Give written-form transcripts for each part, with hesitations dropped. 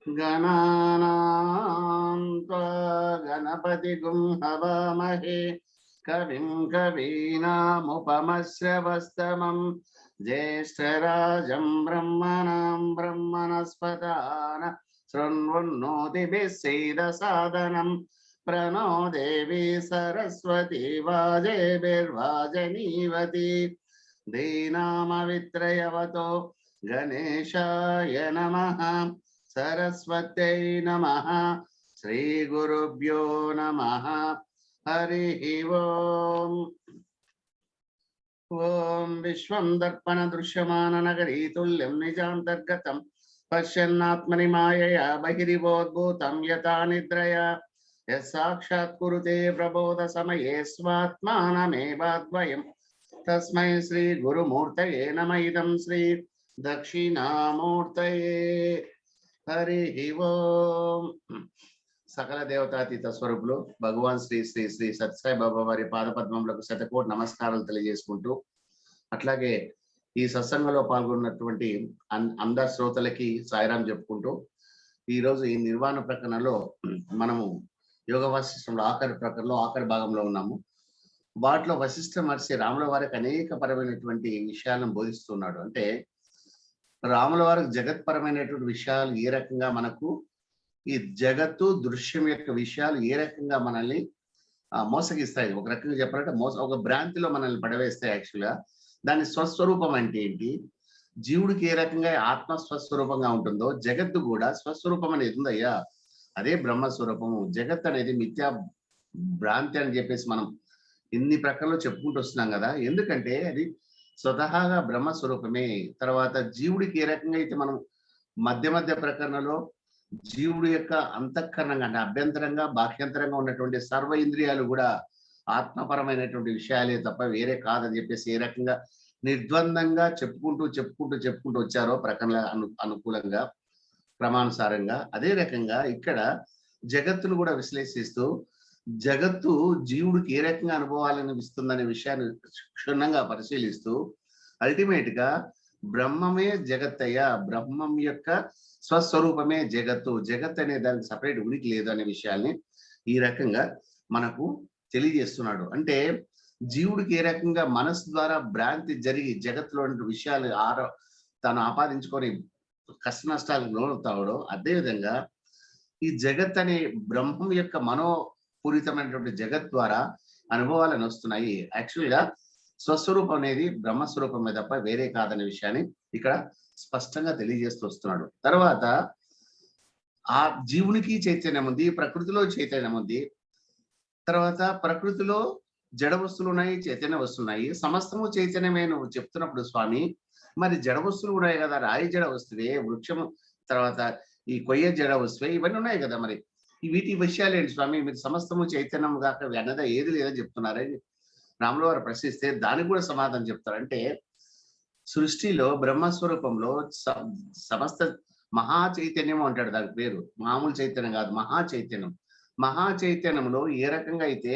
गणानां त्वा गणपतिगुं हवामहे कविं कवीनामुपमश्रवस्तमं ज्येष्ठराजं ब्रह्मणां ब्रह्मणस्पदान शृण्वन्नोतिभिः सीदसादनं प्रणो देवी सरस्वती वाजेभिर्वाजनीवती धीनामवित्रयवतो गणेशाय नमः सरस्वत्यै नमः श्रीगुरुभ्यो नमः हरिः ओम्। ओम विश्वं दर्पण दृश्यमान नगरी तुल्यं निजान्तर्गतं पश्यन्नात्मनि मायया बहिरिवोद्भूतं यथा निद्रया यस्साक्षात् कुरुते प्रबोध समये स्वात्मानमेवाद्वयं तस्मै श्री गुरुमूर्तये नमः। इदं श्री दक्षिणामूर्तये हरिः ओम्। सकल देवतातीत स्वरूपुలు భగవాన్ శ్రీ శ్రీ శ్రీ సత్యసాయి బాబా వారి పాదపద్మములకు శతకోటి నమస్కారాలు తెలియజేసుకుంటూ, అట్లాగే ఈ సత్సంగంలో పాల్గొన్నటువంటి అందరి శ్రోతలకి సాయిరాం చెప్పుకుంటూ, ఈరోజు ఈ నిర్వాణ ప్రకరణలో మనము యోగ వాసిష్టంలో ఆఖరి ప్రకరణలో ఆఖరి భాగంలో ఉన్నాము. వాటిలో వశిష్ఠ మహర్షి రాముల వారికి అనేక పరమైనటువంటి విషయాలను బోధిస్తున్నాడు. అంటే రాముల వారికి జగత్పరమైనటువంటి విషయాలు ఏ రకంగా మనకు ఈ జగత్తు దృశ్యం యొక్క విషయాలు ఏ రకంగా మనల్ని మోసగిస్తాయి, ఒక రకంగా చెప్పాలంటే ఒక భ్రాంతిలో మనల్ని పడవేస్తాయి. యాక్చువల్గా దాని స్వస్వరూపం అంటే ఏంటి, జీవుడికి ఏ రకంగా ఆత్మ స్వస్వరూపంగా ఉంటుందో జగత్తు కూడా స్వస్వరూపం అనేది ఉందయ్యా, అదే బ్రహ్మస్వరూపము. జగత్ అనేది మిథ్యా భ్రాంతి అని చెప్పేసి మనం ఇన్ని ప్రకారంలో చెప్పుకుంటూ వస్తున్నాం కదా. ఎందుకంటే అది స్వతహాగా బ్రహ్మస్వరూపమే. తర్వాత జీవుడికి ఏ రకంగా అయితే మనం మధ్య మధ్య ప్రకరణలో జీవుడు యొక్క అంతఃకరణంగా అంటే అభ్యంతరంగా బాహ్యంతరంగా ఉన్నటువంటి సర్వ ఇంద్రియాలు కూడా ఆత్మపరమైనటువంటి విషయాలే తప్ప వేరే కాదని చెప్పేసి ఏ రకంగా నిర్ద్వందంగా చెప్పుకుంటూ వచ్చారో ప్రకరణ అనుకూలంగా క్రమానుసారంగా, అదే రకంగా ఇక్కడ జగత్తును కూడా విశ్లేషిస్తూ జగత్తు జీవుడికి ఏ రకంగా అనుభవాలను ఇస్తుందనే విషయాన్ని క్షుణ్ణంగా పరిశీలిస్తూ అల్టిమేట్ గా బ్రహ్మమే జగత్తయ్యా, బ్రహ్మం యొక్క స్వస్వరూపమే జగత్తు, జగత్ అనే దానికి సపరేట్ ఉనికి లేదు అనే విషయాల్ని ఈ రకంగా మనకు తెలియజేస్తున్నాడు. అంటే జీవుడికి ఏ రకంగా మనసు ద్వారా భ్రాంతి జరిగి జగత్తులో విషయాలు తాను ఆపాదించుకొని కష్ట నష్టాలకు లోనవుతాడో, అదేవిధంగా ఈ జగత్ అనే బ్రహ్మం యొక్క మనోపూరితమైనటువంటి జగత్ ద్వారా అనుభవాలను వస్తున్నాయి. యాక్చువల్గా స్వస్వరూపం అనేది బ్రహ్మస్వరూపమే తప్ప వేరే కాదనే విషయాన్ని ఇక్కడ స్పష్టంగా తెలియజేస్తూ వస్తున్నాడు. తర్వాత ఆ జీవునికి చైతన్యం ఉంది, ప్రకృతిలో చైతన్యం ఉంది. తర్వాత ప్రకృతిలో జడ వస్తువులు ఉన్నాయి, చైతన్య వస్తువులు ఉన్నాయి. సమస్తము చైతన్యమే నువ్వు చెప్తున్నప్పుడు స్వామి, మరి జడ వస్తువులు ఉన్నాయి కదా, రాయి జడ వస్తువే, వృక్షము, తర్వాత ఈ కొయ్య జడ వస్తువే, ఇవన్నీ ఉన్నాయి కదా, మరి వీటి విషయాలు ఏంటి స్వామి, మీరు సమస్తము చైతన్యం కాక అన్నదా ఏది లేదని చెప్తున్నారని రాముల వారు ప్రశ్నిస్తే దానికి కూడా సమాధానం చెప్తారంటే సృష్టిలో బ్రహ్మస్వరూపంలో సమస్త మహా చైతన్యం అంటాడు, దాని పేరు మామూలు చైతన్యం కాదు, మహా చైతన్యం. మహా చైతన్యంలో ఏ రకంగా అయితే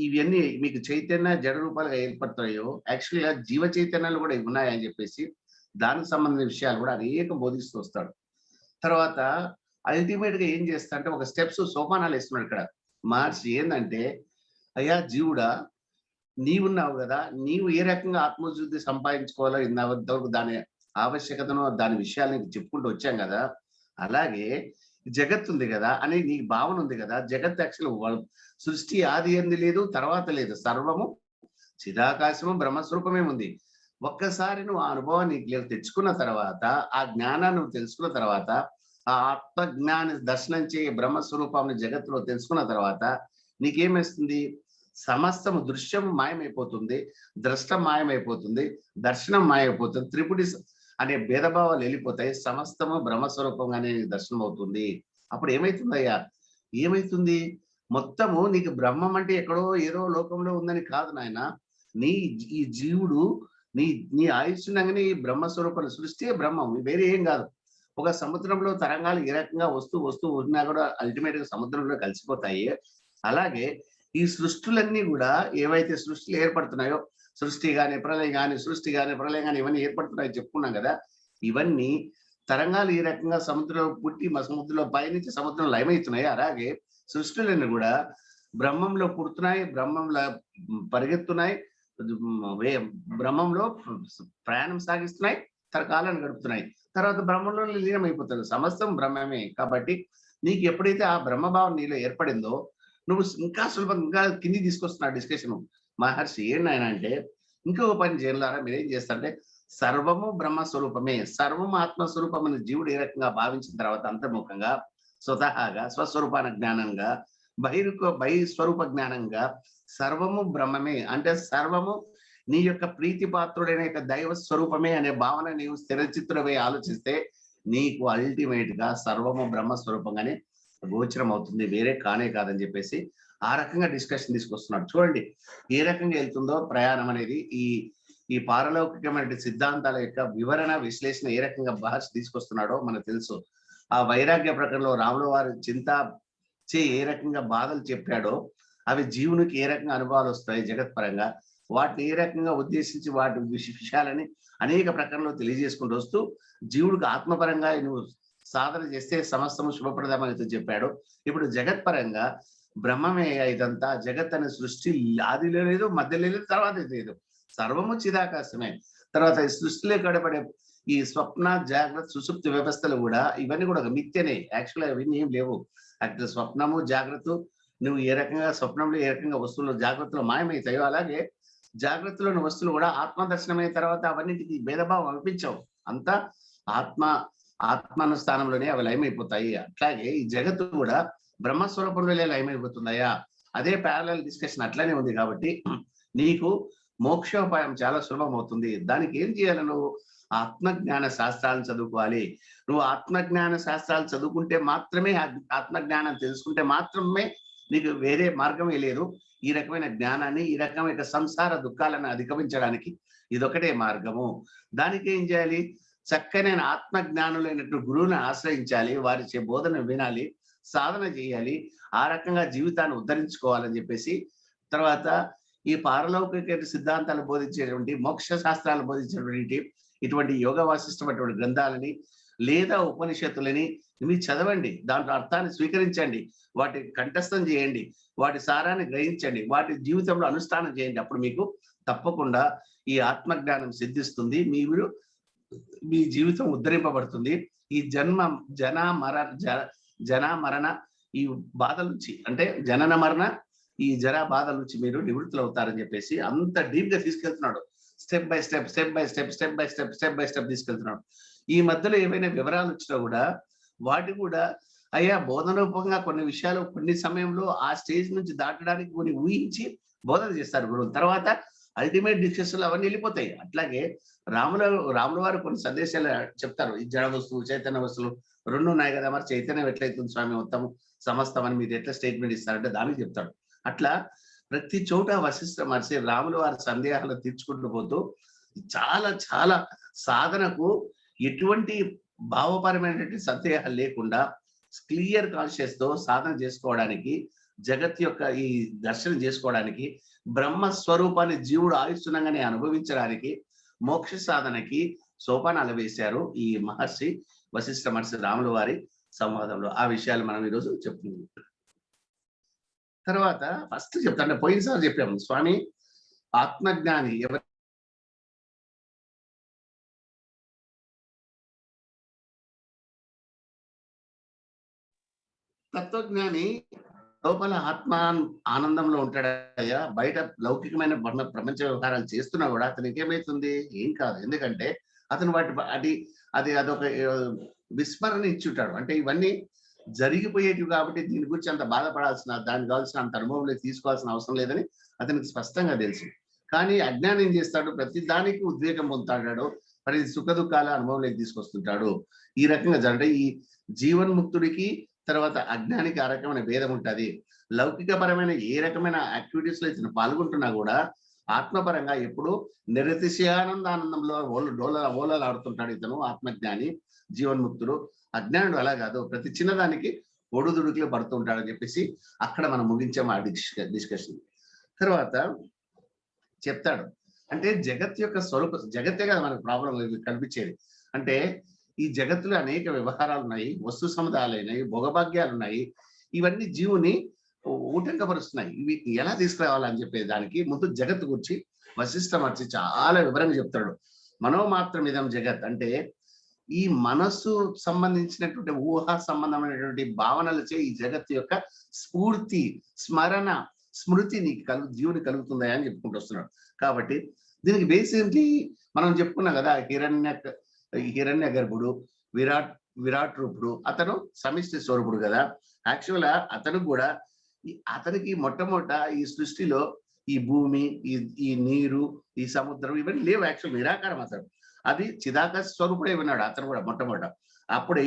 ఇవన్నీ మీకు చైతన్య జడ రూపాలుగా ఏర్పడతాయో, యాక్చువల్గా జీవ చైతన్యాలు కూడా ఉన్నాయని చెప్పేసి దానికి సంబంధించిన విషయాలు కూడా అనేక బోధిస్తూ వస్తాడు. తర్వాత అల్టిమేట్ గా ఏం చేస్తా అంటే ఒక స్టెప్స్ సోపానాలు వేస్తున్నాడు ఇక్కడ మహర్షి. ఏంటంటే అయ్యా జీవుడా, నీవున్నావు కదా, నీవు ఏ రకంగా ఆత్మశుద్ధి సంపాదించుకోవాలో ఇంతవరకు దాని ఆవశ్యకతను దాని విషయాలని చెప్పుకుంటూ వచ్చాం కదా, అలాగే జగత్ ఉంది కదా అని నీకు భావన ఉంది కదా. జగత్ యాక్చువల్ సృష్టి ఆది ఎందు లేదు, తర్వాత లేదు, సర్వము చిదాకాశము బ్రహ్మస్వరూపమే ఉంది. ఒక్కసారి నువ్వు ఆ అనుభవాన్ని తెచ్చుకున్న తర్వాత, ఆ జ్ఞానాన్ని నువ్వు తెలుసుకున్న తర్వాత, ఆ ఆత్మజ్ఞాని దర్శనం చేయ బ్రహ్మస్వరూపాన్ని జగత్తులో తెలుసుకున్న తర్వాత నీకేమేస్తుంది, సమస్తము దృశ్యం మాయమైపోతుంది, ద్రష్టం మాయమైపోతుంది, దర్శనం మాయమైపోతుంది, త్రిపుటి అనే భేదభావాలు వెళ్ళిపోతాయి, సమస్తము బ్రహ్మస్వరూపంగానే దర్శనం అవుతుంది. అప్పుడు ఏమైతుందయ్యా, ఏమైతుంది, మొత్తము నీకు బ్రహ్మం అంటే ఎక్కడో ఏదో లోకంలో ఉందని కాదు నాయన, ఈ జీవుడు నీ ఆయుష్యంగానే ఈ బ్రహ్మస్వరూపాన్ని సృష్టి బ్రహ్మం, వేరే ఏం కాదు. ఒక సముద్రంలో తరంగాలు ఏ రకంగా వస్తూ ఉన్నా కూడా అల్టిమేట్ గా సముద్రంలో కలిసిపోతాయి. అలాగే ఈ సృష్టిలన్నీ కూడా ఏవైతే సృష్టిలు ఏర్పడుతున్నాయో, సృష్టి కానీ ప్రళయం కానీ ఇవన్నీ ఏర్పడుతున్నాయో చెప్పుకున్నాం కదా, ఇవన్నీ తరంగాలు ఈ రకంగా సముద్రంలో పుట్టి సముద్రంలో పయనించి సముద్రం లయమవుతున్నాయి. అలాగే సృష్టిలన్నీ కూడా బ్రహ్మంలో పుడుతున్నాయి, బ్రహ్మంలో పరిగెత్తున్నాయి, బ్రహ్మంలో ప్రయాణం సాగిస్తున్నాయి, తరకాలను గడుపుతున్నాయి. తర్వాత బ్రహ్మంలో లీనమైపోతుంది. సమస్తం బ్రహ్మమే. కాబట్టి నీకు ఎప్పుడైతే ఆ బ్రహ్మభావం నీలో ఏర్పడిందో నువ్వు ఇంకా సులభంగా ఇంకా కిందికి తీసుకొస్తున్నాడు డిస్కషన్. మహర్షి ఏంటయన అంటే, ఇంకొక పని చేయలారా మీరేం చేస్తారంటే, సర్వము బ్రహ్మ స్వరూపమే, సర్వము ఆత్మ స్వరూపమని జీవుడు ఏ రకంగా భావించిన తర్వాత అంతర్ముఖంగా స్వతహాగా స్వస్వరూపాన జ్ఞానంగా బహిస్వరూప జ్ఞానంగా సర్వము బ్రహ్మమే అంటే సర్వము నీ యొక్క ప్రీతిపాత్రుడైన యొక్క దైవ స్వరూపమే అనే భావన నీవు స్థిరచిత్తుడవై ఆలోచిస్తే నీకు అల్టిమేట్ గా సర్వము బ్రహ్మ స్వరూపంగానే గోచరం అవుతుంది, వేరే కానే కాదని చెప్పేసి ఆ రకంగా డిస్కషన్ తీసుకొస్తున్నాడు. చూడండి ఏ రకంగా వెళ్తుందో ప్రయాణం అనేది. ఈ పారలౌకికమైన సిద్ధాంతాల యొక్క వివరణ విశ్లేషణ ఏ రకంగా మహర్షి తీసుకొస్తున్నాడో మనకు తెలుసు. ఆ వైరాగ్య ప్రకరణలో రాముల వారి చింత ఏ రకంగా బాధలు చెప్పాడో అవి జీవునికి ఏ రకంగా అనుభవాలు వస్తాయి జగత్పరంగా, వాటిని ఏ రకంగా ఉద్దేశించి వాటి విషయాలని అనేక ప్రకరణలో తెలియజేసుకుంటూ వస్తూ జీవుడికి ఆత్మపరంగా నువ్వు సాధన చేస్తే సమస్తము శుభప్రదమని చెప్పాడు. ఇప్పుడు జగత్పరంగా బ్రహ్మమే ఇదంతా, జగత్ అనే సృష్టి ఆదిలో లేదు, మధ్యలో లేదు, తర్వాత లేదు, సర్వము చిదాకాశమే. తర్వాత ఈ సృష్టిలో కడపడే ఈ స్వప్న జాగ్రత్త సుషుప్తి వ్యవస్థలు కూడా ఇవన్నీ కూడా ఒక మిథ్యనే. యాక్చువల్గా అవన్నీ ఏం లేవు. యాక్చువల్ స్వప్నము జాగ్రత్త, నువ్వు ఏ రకంగా స్వప్నంలో ఏ రకంగా వస్తువులు జాగ్రత్తలో మాయమవుతాయో అలాగే జాగ్రత్తలోని వస్తువులు కూడా ఆత్మ దర్శనమైన తర్వాత అవన్నిటికి భేదభావం అనిపించవు. అంతా ఆత్మ స్థానంలోనే అవి లయమైపోతాయి. అట్లాగే ఈ జగత్తు కూడా బ్రహ్మస్వరూపంలోనే లయమైపోతుందయా. అదే ప్యారలల్ డిస్కషన్ అట్లానే ఉంది. కాబట్టి నీకు మోక్షోపాయం చాలా సులభం అవుతుంది. దానికి ఏం చేయాలి? నువ్వు ఆత్మజ్ఞాన శాస్త్రాలను చదువుకోవాలి. నువ్వు ఆత్మజ్ఞాన శాస్త్రాలు చదువుకుంటే మాత్రమే, ఆత్మజ్ఞానం తెలుసుకుంటే మాత్రమే నీకు వేరే మార్గమే లేదు. ఈ రకమైన జ్ఞానాన్ని, ఈ రకమైన సంసార దుఃఖాలను అధిగమించడానికి ఇదొకటే మార్గము. దానికి ఏం చేయాలి? చక్కనైన ఆత్మజ్ఞానులైనట్టు గురువుని ఆశ్రయించాలి, వారి బోధన వినాలి, సాధన చేయాలి, ఆ రకంగా జీవితాన్ని ఉద్ధరించుకోవాలని చెప్పేసి తర్వాత ఈ పారలౌకిక సిద్ధాంతాలు బోధించేటువంటి, మోక్ష శాస్త్రాలు బోధించేటువంటి ఇటువంటి యోగ వాసిష్టమైనటువంటి గ్రంథాలని లేదా ఉపనిషత్తులని మీరు చదవండి, దాంట్లో అర్థాన్ని స్వీకరించండి, వాటి కంఠస్థం చేయండి, వాటి సారాన్ని గ్రహించండి, వాటి జీవితంలో అనుష్ఠానం చేయండి. అప్పుడు మీకు తప్పకుండా ఈ ఆత్మజ్ఞానం సిద్ధిస్తుంది, మీ జీవితం ఉద్ధరింపబడుతుంది. ఈ జన మరణ ఈ బాధల నుంచి, అంటే జనన మరణ ఈ జరా బాధల నుంచి మీరు నివృత్తులు అవుతారని చెప్పేసి అంత డీప్ గా తీసుకెళ్తున్నాడు. స్టెప్ బై స్టెప్ తీసుకెళ్తున్నాడు. ఈ మధ్యలో ఏమైనా వివరాలు వచ్చినా కూడా వాటి కూడా అయ్యా బోధన రూపంగా కొన్ని విషయాలు కొన్ని సమయంలో ఆ స్టేజ్ నుంచి దాటడానికి కొన్ని ఊహించి బోధన చేస్తారు గురువులు. తర్వాత అల్టిమేట్ డిస్కషన్లు అవన్నీ వెళ్ళిపోతాయి. అట్లాగే రాముల వారు కొన్ని సందేశాలు చెప్తారు. ఈ జడ వస్తువు చైతన్య వస్తువులు రెండు ఉన్నాయి కదా, మరి చైతన్యం ఎట్లయితుంది స్వామి మొత్తం సమస్తం అని మీరు ఎట్లా స్టేట్మెంట్ ఇస్తారంటే దానికి చెప్తాడు. అట్లా ప్రతి చోట వశిష్ఠ మహర్షి రాముల వారి సందేహాలు తీర్చుకుంటూ పోతూ చాలా చాలా సాధనకు ఎటువంటి భావపరమైనటువంటి సందేహాలు లేకుండా క్లియర్ కాన్షియస్ తో సాధన చేసుకోవడానికి, జగత్ యొక్క ఈ దర్శనం చేసుకోవడానికి, బ్రహ్మ స్వరూపాన్ని జీవుడు ఆయుష్యంగానే అనుభవించడానికి, మోక్ష సాధనకి సోపానాలు వేశారు ఈ మహర్షి వశిష్ఠ మహర్షి రాముల వారి సంవాదంలో. ఆ విషయాలు మనం ఈరోజు చెప్పుకుందాం. తర్వాత ఫస్ట్ చెప్తాను, పోయినసారి చెప్పాము స్వామి ఆత్మజ్ఞాని ఎవరు? తత్వజ్ఞాని లోపల ఆత్మ ఆనందంలో ఉంటాడయ్యా. బయట లౌకికమైన ప్రపంచ వ్యవహారాలు చేస్తున్నా కూడా అతనికి ఏమైతుంది? ఏం కాదు. ఎందుకంటే అతను అదొక విస్మరణ ఇచ్చుంటాడు. అంటే ఇవన్నీ జరిగిపోయేటివి కాబట్టి దీని గురించి అంత బాధపడాల్సిన, దానికి కావాల్సిన అంత అనుభవంలో తీసుకోవాల్సిన అవసరం లేదని అతనికి స్పష్టంగా తెలుసు. కానీ అజ్ఞానం ఏం చేస్తాడు? ప్రతి దానికి ఉద్వేగం పొందుతాడు, ప్రతి సుఖ దుఃఖాల అనుభవంలోకి తీసుకొస్తుంటాడు. ఈ రకంగా అంటే ఈ జీవన్ముక్తుడికి తర్వాత అజ్ఞానికి ఆ రకమైన భేదం ఉంటుంది. లౌకికపరమైన ఏ రకమైన యాక్టివిటీస్ లో ఇతను పాల్గొంటున్నా కూడా ఆత్మపరంగా ఎప్పుడు నిరతిశయానందానందంలో ఓలలాడుతుంటాడు ఇతను ఆత్మజ్ఞాని, జీవన్ముక్తుడు. అజ్ఞానుడు అలా కాదు, ప్రతి చిన్నదానికి ఒడుదుడుకులు పడుతూ ఉంటాడని చెప్పేసి అక్కడ మనం ముగించాము ఆ డిస్కషన్. తర్వాత చెప్తాడు అంటే జగత్ యొక్క స్వరూప, జగత్తే కదా మనకు ప్రాబ్లం కనిపించేది. అంటే ఈ జగత్తులో అనేక వ్యవహారాలు ఉన్నాయి, వస్తు సముదాయాలు ఉన్నాయి, భోగభాగ్యాలు ఉన్నాయి. ఇవన్నీ జీవుని ఊటంకపరుస్తున్నాయి. ఇవి ఎలా తీసుకురావాలని చెప్పే దానికి ముందు జగత్తు గురించి వశిష్ఠ మహర్షి చాలా వివరంగా చెప్తాడు. మనోమాత్రమిదం జగత్ అంటే ఈ మనస్సు సంబంధించినటువంటి ఊహా సంబంధమైనటువంటి భావనలచే ఈ జగత్తు యొక్క స్ఫూర్తి, స్మరణ, స్మృతి నీకు జీవుని కలుగుతుందా అని చెప్పుకుంటూ వస్తున్నాడు. కాబట్టి దీనికి బేస్ ఏంటి? మనం చెప్పుకున్నాం కదా, హిరణ్య గర్భుడు, విరాట్ విరాట్ రూపుడు, అతను సమిష్టి స్వరూపుడు కదా. యాక్చువల్ అతను కూడా అతనికి మొట్టమొదట ఈ సృష్టిలో ఈ భూమి, ఈ నీరు, ఈ సముద్రం ఇవన్నీ లేవు. యాక్చువల్ నిరాకారం అతడు. అది చిదాకాశ స్వరూపుడే ఉన్నాడు అతను కూడా మొట్టమొదట. అప్పుడు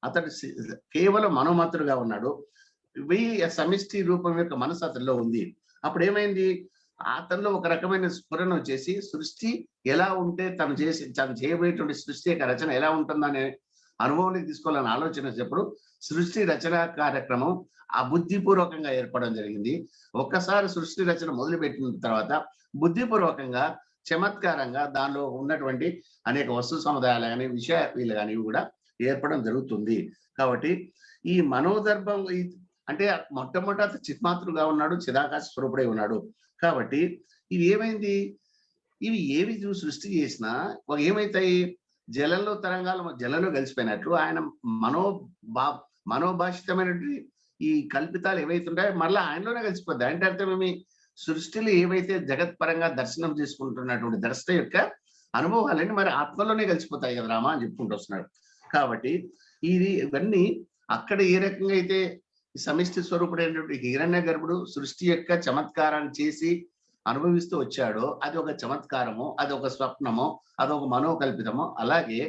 అతడు కేవలం మనోమాత్రుడుగా ఉన్నాడు. సమిష్టి రూపం యొక్క మనసు అతనిలో ఉంది. అప్పుడు ఏమైంది? అతనిలో ఒక రకమైన స్ఫురణ వచ్చేసి సృష్టి ఎలా ఉంటే తను చేయబోయేటువంటి సృష్టి యొక్క రచన ఎలా ఉంటుందనే అనుభవానికి తీసుకోవాలని ఆలోచన సృష్టి రచన కార్యక్రమం అబుద్ధిపూర్వకంగా ఏర్పడడం జరిగింది. ఒక్కసారి సృష్టి రచన మొదలుపెట్టిన తర్వాత బుద్ధిపూర్వకంగా, చమత్కారంగా దానిలో ఉన్నటువంటి అనేక వస్తు సముదాయాలు కానీ, విషయాలు కానీ కూడా ఏర్పడడం జరుగుతుంది. కాబట్టి ఈ మనోదర్భం అంటే మొట్టమొదట చిత్మాతృగా ఉన్నాడు, చిదాకాశ స్వరూపుడై ఉన్నాడు. కాబట్టి ఇవి ఏమైంది? ఇవి ఏవి సృష్టి చేసినా ఏమైతాయి? జలంలో తరంగాలు జలంలో కలిసిపోయినట్లు ఆయన మనోభాషితమైనటువంటి ఈ కల్పితాలు ఏవైతే ఉంటాయో మళ్ళీ ఆయనలోనే కలిసిపోద్ది. అంటే అర్థమేమి? సృష్టిలో ఏవైతే జగత్పరంగా దర్శనం చేసుకుంటున్నటువంటి దర్శన యొక్క అనుభవాలన్నీ మరి ఆత్మలోనే కలిసిపోతాయి కదా రామా అని చెప్పుకుంటూ వస్తున్నాడు. కాబట్టి ఇవన్నీ అక్కడ ఏ రకంగా అయితే సమిష్టి స్వరూపుడైనటువంటి హిరణ్య గర్భుడు సృష్టి యొక్క చమత్కారాన్ని చేసి అనుభవిస్తూ వచ్చాడో అది ఒక చమత్కారము, అది ఒక స్వప్నము, అదొక మనోకల్పితము. అలాగే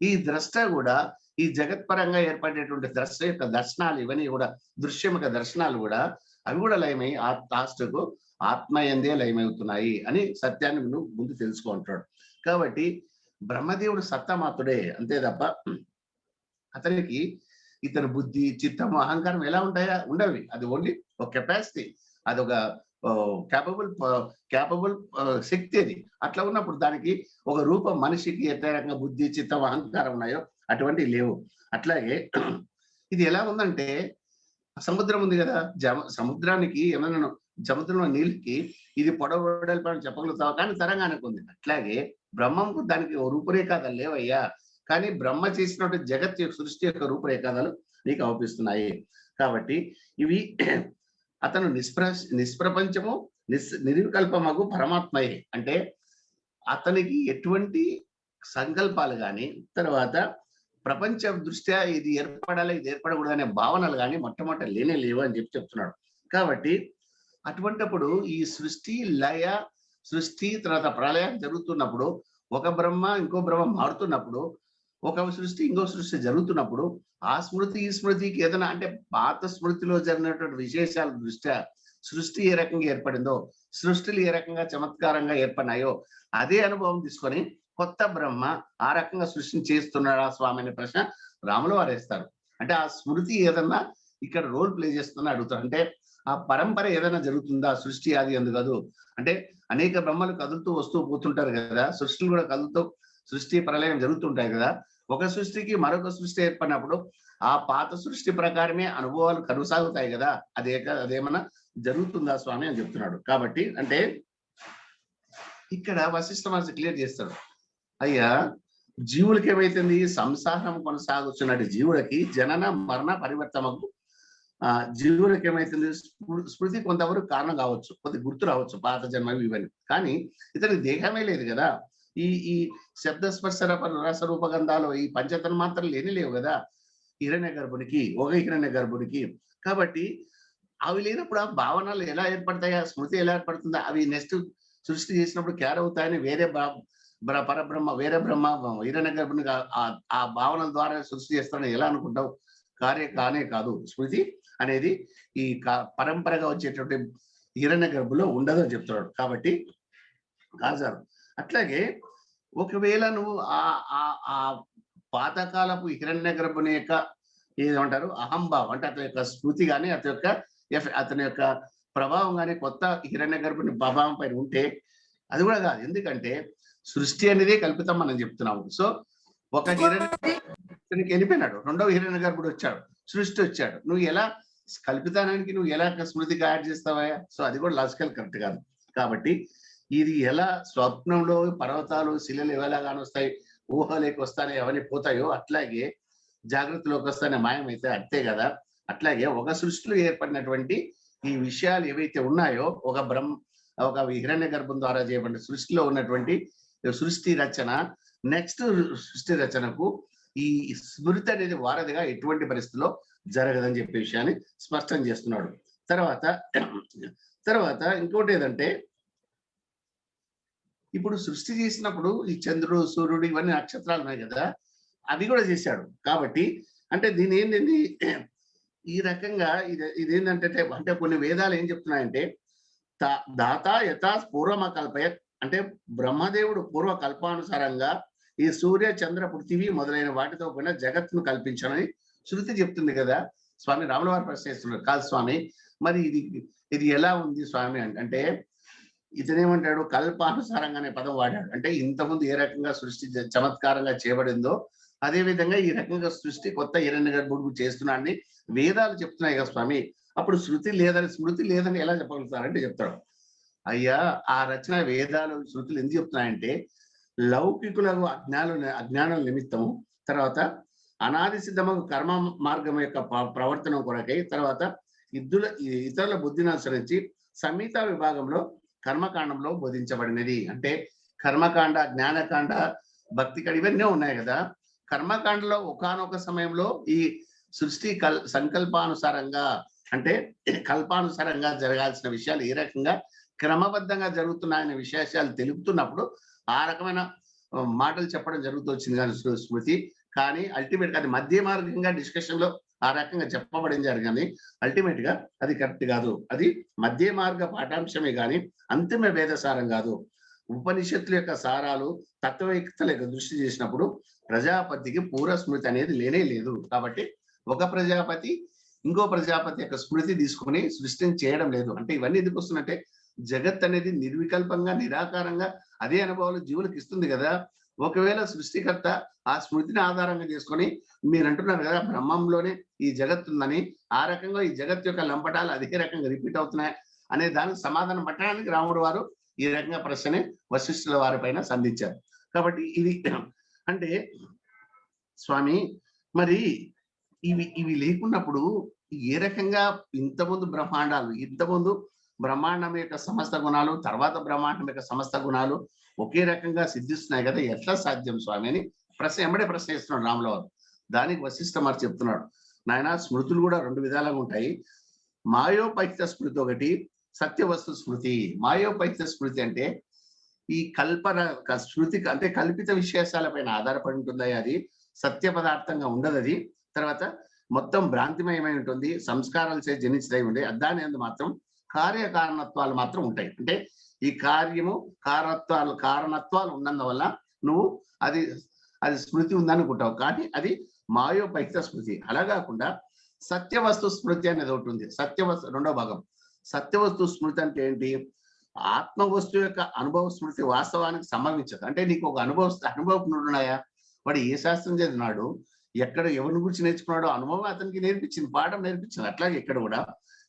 ఈ ద్రష్ట కూడా ఈ జగత్పరంగా ఏర్పడేటువంటి ద్రష్ట యొక్క దర్శనాలు ఇవన్నీ కూడా దృశ్యముఖ దర్శనాలు కూడా అవి కూడా లయమై లాస్ట్కు ఆత్మయందే లయమవుతున్నాయి అని సత్యాన్ని ముందు తెలుసుకుంటాడు. కాబట్టి బ్రహ్మదేవుడు సత్తమాతుడే అంతే తప్ప అతనికి ఇతని బుద్ధి, చిత్తము, అహంకారం ఎలా ఉంటాయా? ఉండవి. అది ఓన్లీ ఒక కెపాసిటీ, అదొక క్యాపబుల్ శక్తి. అది అట్లా ఉన్నప్పుడు దానికి ఒక రూపం మనిషికి ఎట్లా రకంగా బుద్ధి, చిత్తం, అహంకారం ఉన్నాయో అటువంటివి లేవు. అట్లాగే ఇది ఎలా ఉందంటే సముద్రం ఉంది కదా, సముద్రానికి ఏమైనా సముద్రంలో నీళ్ళకి ఇది పొడవడల్పి అని చెప్పగలుగుతావా? కానీ తరంగానికి ఉంది. అట్లాగే బ్రహ్మంకు దానికి రూపురేఖలు లేవయ్యా, కానీ బ్రహ్మ చేసినటువంటి జగత్ యొక్క సృష్టి యొక్క రూపురేఖలు నీకు అవుపిస్తున్నాయి. కాబట్టి ఇవి అతను నిష్ప్రపంచము నిర్వికల్పమగు పరమాత్మయే. అంటే అతనికి ఎటువంటి సంకల్పాలు కానీ, తర్వాత ప్రపంచ దృష్ట్యా ఇది ఏర్పడాలి, ఇది ఏర్పడకూడదు అనే భావనలు కానీ మొట్టమొదట లేనే లేవు అని చెప్తున్నాడు. కాబట్టి అటువంటిప్పుడు ఈ సృష్టి లయ, సృష్టి తర్వాత ప్రళయం జరుగుతున్నప్పుడు ఒక బ్రహ్మ ఇంకో బ్రహ్మ మారుతున్నప్పుడు, ఒక సృష్టి ఇంకో సృష్టి జరుగుతున్నప్పుడు ఆ స్మృతి ఈ స్మృతికి ఏదైనా అంటే పాత స్మృతిలో జరిగినటువంటి విశేషాల దృష్ట్యా సృష్టి ఏ రకంగా ఏర్పడిందో, సృష్టిలు ఏ రకంగా చమత్కారంగా ఏర్పడినాయో అదే అనుభవం తీసుకొని కొత్త బ్రహ్మ ఆ రకంగా సృష్టిని చేస్తున్నాడా స్వామి అనే ప్రశ్న రాములు వారు వేస్తారు. అంటే ఆ స్మృతి ఏదన్నా ఇక్కడ రోల్ ప్లే చేస్తున్నా అడుగుతారు. అంటే ఆ పరంపర ఏదైనా జరుగుతుందా? సృష్టి అది ఎందుకు కాదు అంటే అనేక బ్రహ్మలు కదులుతూ వస్తూ పోతుంటారు కదా, సృష్టిలు కూడా కదులుతూ సృష్టి ప్రళయం జరుగుతుంటాయి కదా. ఒక సృష్టికి మరొక సృష్టి ఏర్పడినప్పుడు ఆ పాత సృష్టి ప్రకారమే అనుభవాలు కొనసాగుతాయి కదా, అదేమన్నా జరుగుతుందా స్వామి అని చెప్తున్నాడు. కాబట్టి అంటే ఇక్కడ వశిష్ఠ మహర్షి క్లియర్ చేస్తాడు. అయ్యా, జీవులకి ఏమైతుంది? సంసారం కొనసాగుతున్నట్టు జీవులకి జనన మరణ పరివర్తనకు జీవులకి ఏమైతుంది? స్మృతి కొంతవరకు కారణం కావచ్చు, కొద్ది గుర్తు రావచ్చు, పాత జన్మవి ఇవన్నీ. కానీ ఇతనికి దేహమే లేదు కదా. ఈ శబ్ద స్పర్శ రస రూపగంధాలు ఈ పంచతన్ మాత్రం లేవు కదా హిరణ్య గర్భుడికి. కాబట్టి అవి లేనప్పుడు ఆ భావనలు ఎలా ఏర్పడతాయా? స్మృతి ఎలా ఏర్పడుతుందా? అవి నెక్స్ట్ సృష్టి చేసినప్పుడు క్యార్ అవుతాయని వేరే పరబ్రహ్మ, వేరే బ్రహ్మ హిరణ్య గర్భుని ఆ భావనల ద్వారా సృష్టి చేస్తాడని ఎలా అనుకుంటావు? కానే కాదు. స్మృతి అనేది ఈ పరంపరగా వచ్చేటువంటి హిరణ్య గర్భులో ఉండదు అని చెప్తున్నాడు. కాబట్టి కాజారు అట్లాగే ఒకవేళ నువ్వు ఆ పాతకాలపు హిరణ్య గర్భుని యొక్క ఏమంటారు అహంభావం అంటే అతని యొక్క స్మృతి కానీ అతని యొక్క ప్రభావం కానీ కొత్త హిరణ్య గర్భుని ప్రభావం పైన ఉంటే అది కూడా కాదు. ఎందుకంటే సృష్టి అనేది కల్పితం మనం చెప్తున్నాము. సో ఒక ఇతనికి వెళ్ళిపోయినాడు. రెండవ హిరణ్య గర్భుడు వచ్చాడు, సృష్టి వచ్చాడు. నువ్వు ఎలా కల్పితానానికి నువ్వు ఎలా స్మృతికి యాడ్ చేస్తావా? సో అది కూడా లాజికల్ కరెక్ట్ కాదు. కాబట్టి ఇది ఎలా స్వప్నంలో పర్వతాలు శిలలు ఎలా కానొస్తాయి, ఊహలోకి వస్తానే అవన్నీ పోతాయో అట్లాగే జాగ్రత్తలోకి వస్తానే మాయమైతే అంతే కదా. అట్లాగే ఒక సృష్టిలో ఏర్పడినటువంటి ఈ విషయాలు ఏవైతే ఉన్నాయో ఒక హిరణ్య గర్భం ద్వారా చేయబడిన సృష్టిలో ఉన్నటువంటి సృష్టి రచన నెక్స్ట్ సృష్టి రచనకు ఈ స్మృతి అనేది వారధిగా ఎటువంటి పరిస్థితిలో జరగదని చెప్పే విషయాన్ని స్పష్టం చేస్తున్నాడు. తర్వాత ఇంకోటి ఏదంటే, ఇప్పుడు సృష్టి చేసినప్పుడు ఈ చంద్రుడు సూర్యుడు ఇవన్నీ నక్షత్రాలు ఉన్నాయి కదా, అవి కూడా చేశాడు. కాబట్టి అంటే దీని ఏంటండి, ఈ రకంగా ఇదేంటంటే అంటే కొన్ని వేదాలు ఏం చెప్తున్నాయంటే దాత యథా పూర్వమ కల్పయ, అంటే బ్రహ్మదేవుడు పూర్వ కల్పానుసారంగా ఈ సూర్య చంద్ర పృథివీ మొదలైన వాటితో కూడా జగత్తును కల్పించమని శృతి చెప్తుంది కదా. స్వామి రాముల వారు ప్రశ్నిస్తున్నారు, కాదు స్వామి మరి ఇది ఎలా ఉంది స్వామి అంటే ఇతనేమంటాడు, కల్పానుసారంగా అనే పదం వాడాడు. అంటే ఇంతకుముందు ఏ రకంగా సృష్టి చమత్కారంగా చేయబడిందో అదే విధంగా ఈ రకంగా సృష్టి కొత్త హిరణ్య గర్భుడు చేస్తున్నాడని వేదాలు చెప్తున్నాయి కదా స్వామి. అప్పుడు స్మృతి లేదని ఎలా చెప్పగలుగుతారంటే చెప్తాడు, అయ్యా ఆ రచన వేదాలు శృతులు ఎందుకు చెప్తున్నాయంటే లౌకికులకు అజ్ఞానం నిమిత్తము, తర్వాత అనాది సిద్ధము కర్మ మార్గం యొక్క ప్రవర్తన కొరకై, తర్వాత ఇతరుల బుద్ధిని అనుసరించి సంహిత విభాగంలో కర్మకాండంలో బోధించబడినది. అంటే కర్మకాండ, జ్ఞానకాండ, భక్తికాండ ఇవన్నీ ఉన్నాయి కదా. కర్మకాండలో ఒకానొక సమయంలో ఈ సృష్టి సంకల్పానుసారంగా అంటే కల్పానుసారంగా జరగాల్సిన విషయాలు ఏ రకంగా క్రమబద్ధంగా జరుగుతున్నాయనే విశేషాలు తెలుపుతున్నప్పుడు ఆ రకమైన మాటలు చెప్పడం జరుగుతూ వచ్చింది కానీ స్మృతి. కానీ అల్టిమేట్ గా అది మధ్య మార్గంగా డిస్కషన్ లో ఆ రకంగా చెప్పబడింది కానీ అల్టిమేట్ గా అది కరెక్ట్ కాదు. అది మధ్య మార్గ పాఠాంశమే కానీ అంతిమ వేదసారం కాదు. ఉపనిషత్తుల యొక్క సారాలు తత్వవేత్తల యొక్క దృష్టి చేసినప్పుడు ప్రజాపతికి పూర్వ స్మృతి అనేది లేనే లేదు. కాబట్టి ఒక ప్రజాపతి ఇంకో ప్రజాపతి యొక్క స్మృతి తీసుకుని సృష్టిని చేయడం లేదు. అంటే ఇవన్నీ ఎందుకు వస్తున్నట్టే జగత్ అనేది నిర్వికల్పంగా నిరాకారంగా అదే అనుభవాలు జీవులకు ఇస్తుంది కదా. ఒకవేళ సృష్టికర్త ఆ స్మృతిని ఆధారంగా చేసుకొని మీరు అంటున్నారు కదా బ్రహ్మంలోనే ఈ జగత్ ఉందని, ఆ రకంగా ఈ జగత్ యొక్క లంపటాలు అదే రకంగా రిపీట్ అవుతున్నాయి అనే దానికి సమాధానం పట్టడానికి రాముడు వారు ఈ రకంగా ప్రశ్నని వశిష్ఠుల వారి పైన సంధించారు. కాబట్టి ఇది అంటే స్వామి మరి ఇవి లేకున్నప్పుడు ఏ రకంగా ఇంతకుముందు బ్రహ్మాండం యొక్క సమస్త గుణాలు, తర్వాత బ్రహ్మాండం యొక్క సమస్త గుణాలు ఒకే రకంగా సిద్ధిస్తున్నాయి కదా, ఎట్లా సాధ్యం స్వామి అని ప్రశ్న వేస్తున్నాడు రాముల వారు. దానికి వశిష్ఠ మరి చెప్తున్నాడు, నాయన స్మృతులు కూడా రెండు విధాలుగా ఉంటాయి. మాయోపైత స్మృతి ఒకటి, సత్యవస్తు స్మృతి. మాయోపైత స్మృతి అంటే ఈ స్మృతి అంటే కల్పిత విశేషాలపైన ఆధారపడి ఉంటుంది, అది సత్య పదార్థంగా ఉండదు. అది తర్వాత మొత్తం భ్రాంతిమయమై ఉంటుంది, సంస్కారాలు చే జనించదై ఉండే. దాని అందు మాత్రం కార్యకారణత్వాలు మాత్రం ఉంటాయి. అంటే ఈ కారణత్వాలు ఉన్నందువల్ల నువ్వు అది స్మృతి ఉందనుకుంటావు, కానీ అది మాయోపైత స్మృతి. అలా కాకుండా సత్యవస్తు స్మృతి అనేది ఒకటి ఉంది. రెండో భాగం సత్యవస్తు స్మృతి అంటే ఏంటి, ఆత్మ వస్తువు యొక్క అనుభవ స్మృతి వాస్తవానికి సంభవించదు. అంటే నీకు ఒక అనుభవజ్ఞుడున్నాయా, వాడు ఏ శాస్త్రం చదివినాడు, ఎక్కడ ఎవరి గురించి నేర్చుకున్నాడో అనుభవం అతనికి నేర్పించింది, పాఠం నేర్పించింది. అట్లాగే ఇక్కడ కూడా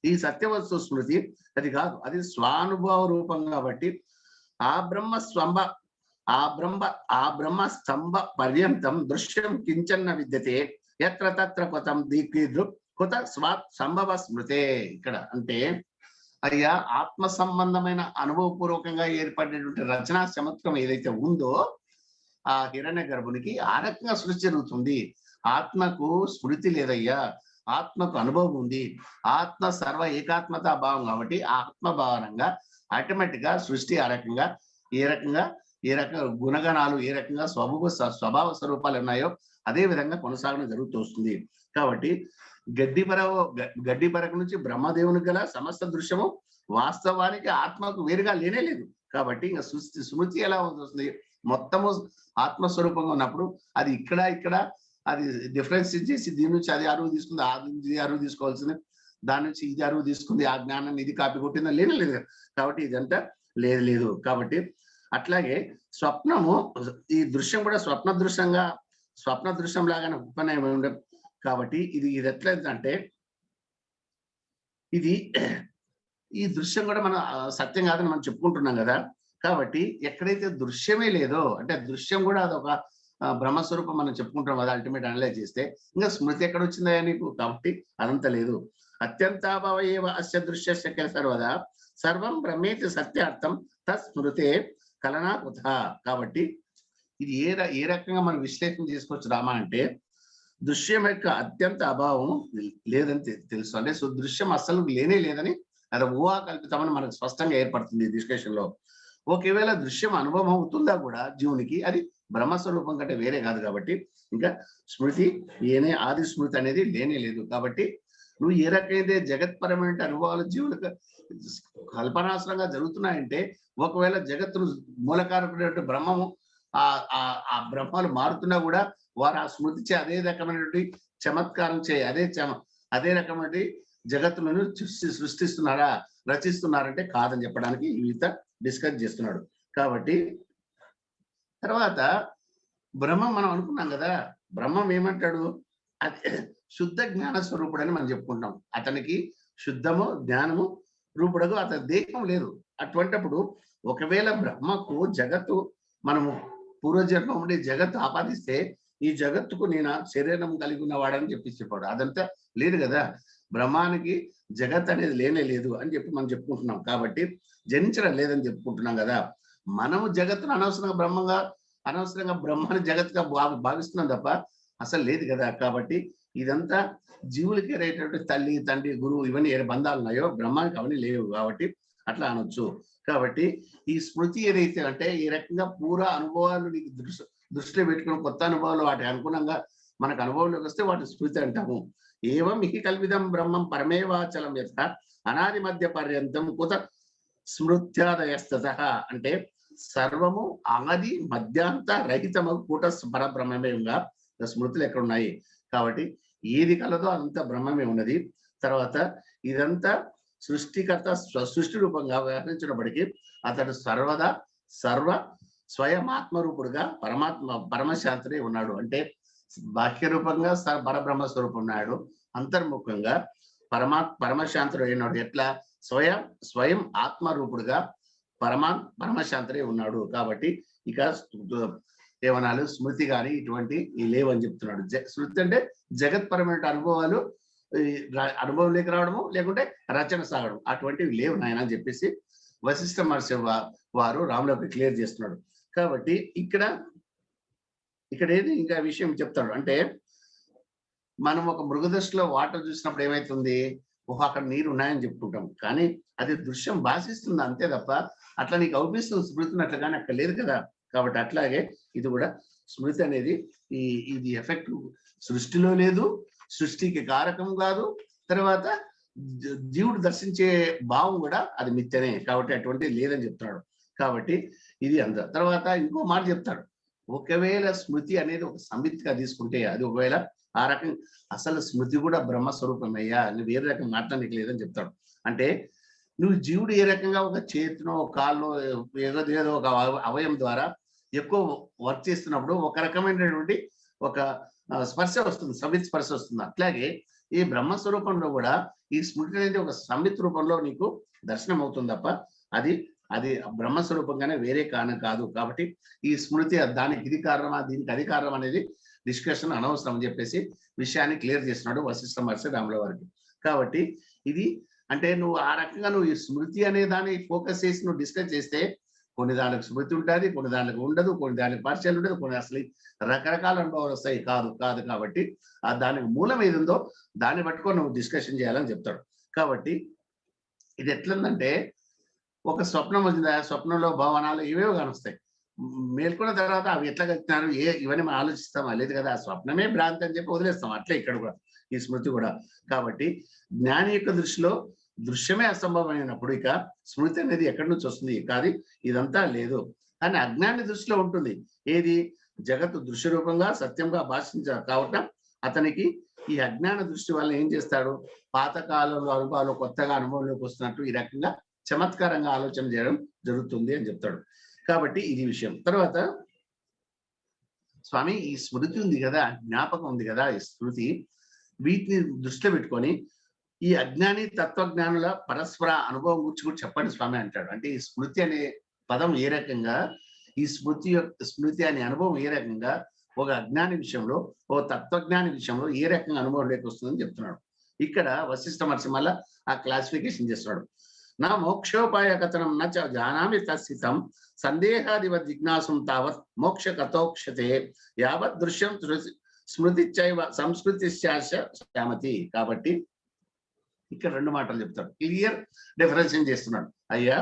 ఈ సత్యవస్తు స్మృతి అది కాదు, అది స్వానుభవ రూపం. కాబట్టి ఆ బ్రహ్మ స్తంభ పర్యంతం దృశ్యం కించన్న విద్యతే ఎత్ర తత్ర కొతం కొత సంభవ స్మృతే. ఇక్కడ అంటే అయ్యా ఆత్మ సంబంధమైన అనుభవపూర్వకంగా ఏర్పడినటువంటి రచనా చమత్కం ఏదైతే ఉందో ఆ హిరణ్య గర్భునికి ఆ రకంగా సృష్టి జరుగుతుంది. ఆత్మకు స్మృతి లేదయ్యా, ఆత్మకు అనుభవం ఉంది. ఆత్మ సర్వ ఏకాత్మతా భావం కాబట్టి ఆత్మభావనంగా ఆటోమేటిక్ గా సృష్టి ఆ రకంగా ఏ రకంగా గుణగణాలు ఏ రకంగా స్వభావ స్వరూపాలు ఉన్నాయో అదే విధంగా కొనసాగడం జరుగుతూ వస్తుంది. కాబట్టి గడ్డి పరక నుంచి బ్రహ్మదేవునికి గల సమస్త దృశ్యము వాస్తవానికి ఆత్మకు వేరుగా లేనే లేదు. కాబట్టి ఇంకా స్మృతి ఎలా వస్తుంది, మొత్తము ఆత్మస్వరూపంగా ఉన్నప్పుడు అది ఇక్కడ అది డిఫరెన్స్ చేసి దీని నుంచి అది అరువు తీసుకుంది, ఆ నుంచి ఇది అరువు తీసుకోవాల్సింది, దాని నుంచి ఇది అరువు తీసుకుంది, ఆ జ్ఞానాన్ని ఇది కాపీ కొట్టిందా లేదు. కాబట్టి ఇదంతా లేదు. కాబట్టి అట్లాగే స్వప్నము ఈ దృశ్యం కూడా స్వప్న దృశ్యంగా స్వప్న దృశ్యం లాగానే ఉపనయం ఉండే. కాబట్టి ఇది ఎట్లయితే ఇది ఈ దృశ్యం కూడా మనం సత్యం కాదని మనం చెప్పుకుంటున్నాం కదా. కాబట్టి ఎక్కడైతే దృశ్యమే లేదో అంటే దృశ్యం కూడా అదొక బ్రహ్మస్వరూపం మనం చెప్పుకుంటాం కదా అల్టిమేట్ అనలైజ్ చేస్తే. ఇంకా స్మృతి ఎక్కడ వచ్చిందా నీకు? కాబట్టి అదంతా లేదు. అత్యంతాభావ ఏవ అస్య దృశ్యస్య సర్వదా సర్వం బ్రహ్మేతి సత్యార్థం తత్స్మృతే కలనా కుత. కాబట్టి ఇది ఏ రకంగా మనం విశ్లేషణ చేసుకోవచ్చు రామా అంటే, దృశ్యం యొక్క అత్యంత అభావం లేదని తెలుసు. అంటే సో దృశ్యం అస్సలు లేనే లేదని అది ఊహా కల్పితమని మనకు స్పష్టంగా ఏర్పడుతుంది ఈ డిస్కషన్ లో. ఒకవేళ దృశ్యం అనుభవం అవుతుందా కూడా జీవునికి, అది బ్రహ్మస్వరూపం కంటే వేరే కాదు. కాబట్టి ఇంకా స్మృతి ఆది స్మృతి అనేది లేనే లేదు. కాబట్టి నువ్వు ఏ రకమైతే జగత్పరమైన అనుభవాలు జీవులకు కల్పనాశ్రంగా జరుగుతున్నాయంటే, ఒకవేళ జగత్తును మూలకారకుడైన బ్రహ్మము ఆ బ్రహ్మాలు మారుతున్నా కూడా వారు ఆ స్మృతి అదే రకమైనటువంటి చమత్కారం అదే రకమైన జగత్తులను సృష్టిస్తున్నారా, రచిస్తున్నారంటే కాదని చెప్పడానికి ఈత డిస్కస్ చేస్తున్నాడు. కాబట్టి తర్వాత బ్రహ్మం మనం అనుకున్నాం కదా, బ్రహ్మం ఏమంటాడు? అది శుద్ధ జ్ఞాన స్వరూపుడు అని మనం చెప్పుకుంటాం. అతనికి శుద్ధము జ్ఞానము రూపుడకు అతని దేహం లేదు. అటువంటిప్పుడు ఒకవేళ బ్రహ్మకు జగత్తు మనము పూర్వజన్మ ఉండి జగత్తు ఆపాదిస్తే ఈ జగత్తుకు నేను శరీరం కలిగి ఉన్నవాడని చెప్పాడు. అదంతా లేదు కదా. బ్రహ్మానికి జగత్ అనేది లేనే లేదు అని చెప్పి మనం చెప్పుకుంటున్నాం. కాబట్టి జనించడం లేదని చెప్పుకుంటున్నాం కదా. మనము జగత్తును అనవసరంగా బ్రహ్మాన్ని జగత్తుగా భావిస్తున్నాం తప్ప అసలు లేదు కదా. కాబట్టి ఇదంతా జీవులకి రేటటువంటి తల్లి తండ్రి గురువు ఇవన్నీ ఏ బంధాలు ఉన్నాయో బ్రహ్మానికి అవన్నీ లేవు. కాబట్టి అట్లా అనొచ్చు. కాబట్టి ఈ స్మృతి ఏదైతే అంటే ఈ రకంగా పూర్వ అనుభవాలు నీకు దృష్టిలో పెట్టుకుని కొత్త అనుభవాలు వాటి అనుగుణంగా మనకు అనుభవంలోకి వస్తే వాటి స్మృతి అంటాము. ఏవం ఇహి కల్పితం బ్రహ్మం పరమేవాచలం యథ అనాది మధ్య పర్యంతం కుత స్మృత్యాదయస్తత. అంటే సర్వము ఆది మధ్యాంత రహితము కూట పరబ్రహ్మమేగా స్మృతులు ఎక్కడ ఉన్నాయి. కాబట్టి ఏది కలదో అంత బ్రహ్మమే ఉన్నది. తర్వాత ఇదంతా సృష్టికర్త సృష్టి రూపంగా వ్యవహరించినప్పటికీ అతడు సర్వదా స్వయం ఆత్మరూపుడుగా పరమశాంతుడే ఉన్నాడు. అంటే బాహ్య రూపంగా పరబ్రహ్మ స్వరూపం ఉన్నాడు, అంతర్ముఖంగా పరమశాంతుడు అయినాడు. ఎట్లా? స్వయం ఆత్మరూపుడుగా పరమశాంతుడే ఉన్నాడు. కాబట్టి ఇక ఏమనాలు స్మృతి గాని ఇటువంటి లేవని చెప్తున్నాడు. స్మృతి అంటే జగత్పరమైన అనుభవాలు అనుభవంలోకి రావడము లేకుంటే రచన సాగడం, అటువంటివి లేవు నాయన అని చెప్పేసి వశిష్ఠ మహర్షి వారు రాములకు క్లియర్ చేస్తున్నాడు. కాబట్టి ఇక్కడ ఏది ఇంకా విషయం చెప్తాడు అంటే, మనం ఒక మృగదృష్టిలో వాటర్ చూసినప్పుడు ఏమైతుంది, అక్కడ నీరు ఉన్నాయని చెప్పుకుంటాం. కానీ అది దృశ్యం భాషిస్తుంది అంతే తప్ప అట్లా నీకు అవుపిస్తుంది స్మృతిని అట్లా కానీ అక్కడ లేదు కదా. కాబట్టి అట్లాగే ఇది కూడా స్మృతి అనేది ఇది ఎఫెక్ట్ సృష్టిలో లేదు, సృష్టికి కారకం కాదు. తర్వాత జీవుడు దర్శించే భావం కూడా అది మిథ్యనే. కాబట్టి అటువంటి లేదని చెప్తున్నాడు. కాబట్టి ఇది అంత. తర్వాత ఇంకో మాట చెప్తాడు, ఒకవేళ స్మృతి అనేది ఒక సంవిత్గా తీసుకుంటే అది ఒకవేళ ఆ రకం అసలు స్మృతి కూడా బ్రహ్మస్వరూపమయ్యా అని వేరే రకం మాట్లాడడానికి లేదని చెప్తాడు. అంటే నువ్వు జీవుడు ఏ రకంగా ఒక చేతినో కాల్లో ఏదో ఒక అవయం ద్వారా ఎక్కువ వర్క్ చేస్తున్నప్పుడు ఒక రకమైనటువంటి ఒక స్పర్శ వస్తుంది, సంవిత్ స్పర్శ వస్తుంది. అట్లాగే ఈ బ్రహ్మస్వరూపంలో కూడా ఈ స్మృతి అనేది ఒక సంవిత్ రూపంలో నీకు దర్శనం అవుతుంది తప్ప అది బ్రహ్మస్వరూపంగానే వేరే కారణం కాదు. కాబట్టి ఈ స్మృతి దానికి ఇది కారణమా దీనికి అది కారణం అనేది డిస్కషన్ అనవసరం అని చెప్పేసి విషయాన్ని క్లియర్ చేస్తున్నాడు వశిష్ఠ మహర్షి రాముల వారికి. కాబట్టి ఇది అంటే నువ్వు ఆ రకంగా నువ్వు ఈ స్మృతి అనే దాన్ని ఫోకస్ చేసి నువ్వు డిస్కస్ చేస్తే కొన్ని దానికి స్మృతి ఉంటుంది, కొన్ని దానికి ఉండదు, కొన్ని దానికి పార్షియల్ ఉండదు, కొన్ని అసలు రకరకాల అనుభవాలు వస్తాయి. కాదు కాబట్టి దానికి మూలం ఏది ఉందో దాన్ని పట్టుకొని నువ్వు డిస్కషన్ చేయాలని చెప్తాడు. కాబట్టి ఇది ఎట్లుందంటే ఒక స్వప్నం వచ్చింది, ఆ స్వప్నంలో భవనాలు ఇవేవో కానొస్తాయి. మేల్కొన్న తర్వాత అవి ఎట్లా కట్టినారు ఇవన్నీ మనం ఆలోచిస్తాం. లేదు కదా, ఆ స్వప్నమే భ్రాంతి అని చెప్పి వదిలేస్తాం. అట్లే ఇక్కడ కూడా ఈ స్మృతి కూడా. కాబట్టి జ్ఞాని యొక్క దృష్టిలో దృశ్యమే అసంభవమైనప్పుడు ఇక స్మృతి అనేది ఎక్కడి నుంచి వస్తుంది? కాదు, ఇదంతా లేదు. కానీ అజ్ఞాని దృష్టిలో ఉంటుంది. ఏది? జగత్తు దృశ్య రూపంగా సత్యంగా భాషించారు కాబట్టి అతనికి ఈ అజ్ఞాన దృష్టి వల్ల ఏం చేస్తాడు? పాతకాలంలో అనుభవాలు కొత్తగా అనుభవంలోకి వస్తున్నట్టు ఈ రకంగా చమత్కారంగా ఆలోచన చేయడం జరుగుతుంది అని చెప్తాడు. కాబట్టి ఇది విషయం. తర్వాత స్వామి ఈ స్మృతి ఉంది కదా, జ్ఞాపకం ఉంది కదా, ఈ స్మృతి, వీటిని దృష్టిలో పెట్టుకొని ఈ అజ్ఞాని తత్వజ్ఞానుల పరస్పర అనుభవం గురించి కూడా చెప్పండి స్వామి అంటాడు. అంటే ఈ స్మృతి అనే పదం ఏ రకంగా, ఈ స్మృతి అనే అనుభవం ఏ రకంగా ఒక అజ్ఞాని విషయంలో, ఓ తత్వజ్ఞాని విషయంలో ఏ రకంగా అనుభవంలోకి వస్తుందని చెప్తున్నాడు. ఇక్కడ వశిష్ఠ మహర్షి మళ్ళా ఆ క్లాసిఫికేషన్ చేస్తున్నాడు. నా మోక్షోపాయ కథనం నచ జానామి తస్థితం సందేహాదివత్ జిజ్ఞాసం తావత్ మోక్ష కథోక్షతే యావత్ దృశ్యం స్మృతి చైవ సంస్కృతి శ్యామతి. కాబట్టి ఇక్కడ రెండు మాటలు చెప్తాడు, క్లియర్ డిఫరెన్షియేషన్ చేస్తున్నాడు. అయ్యా,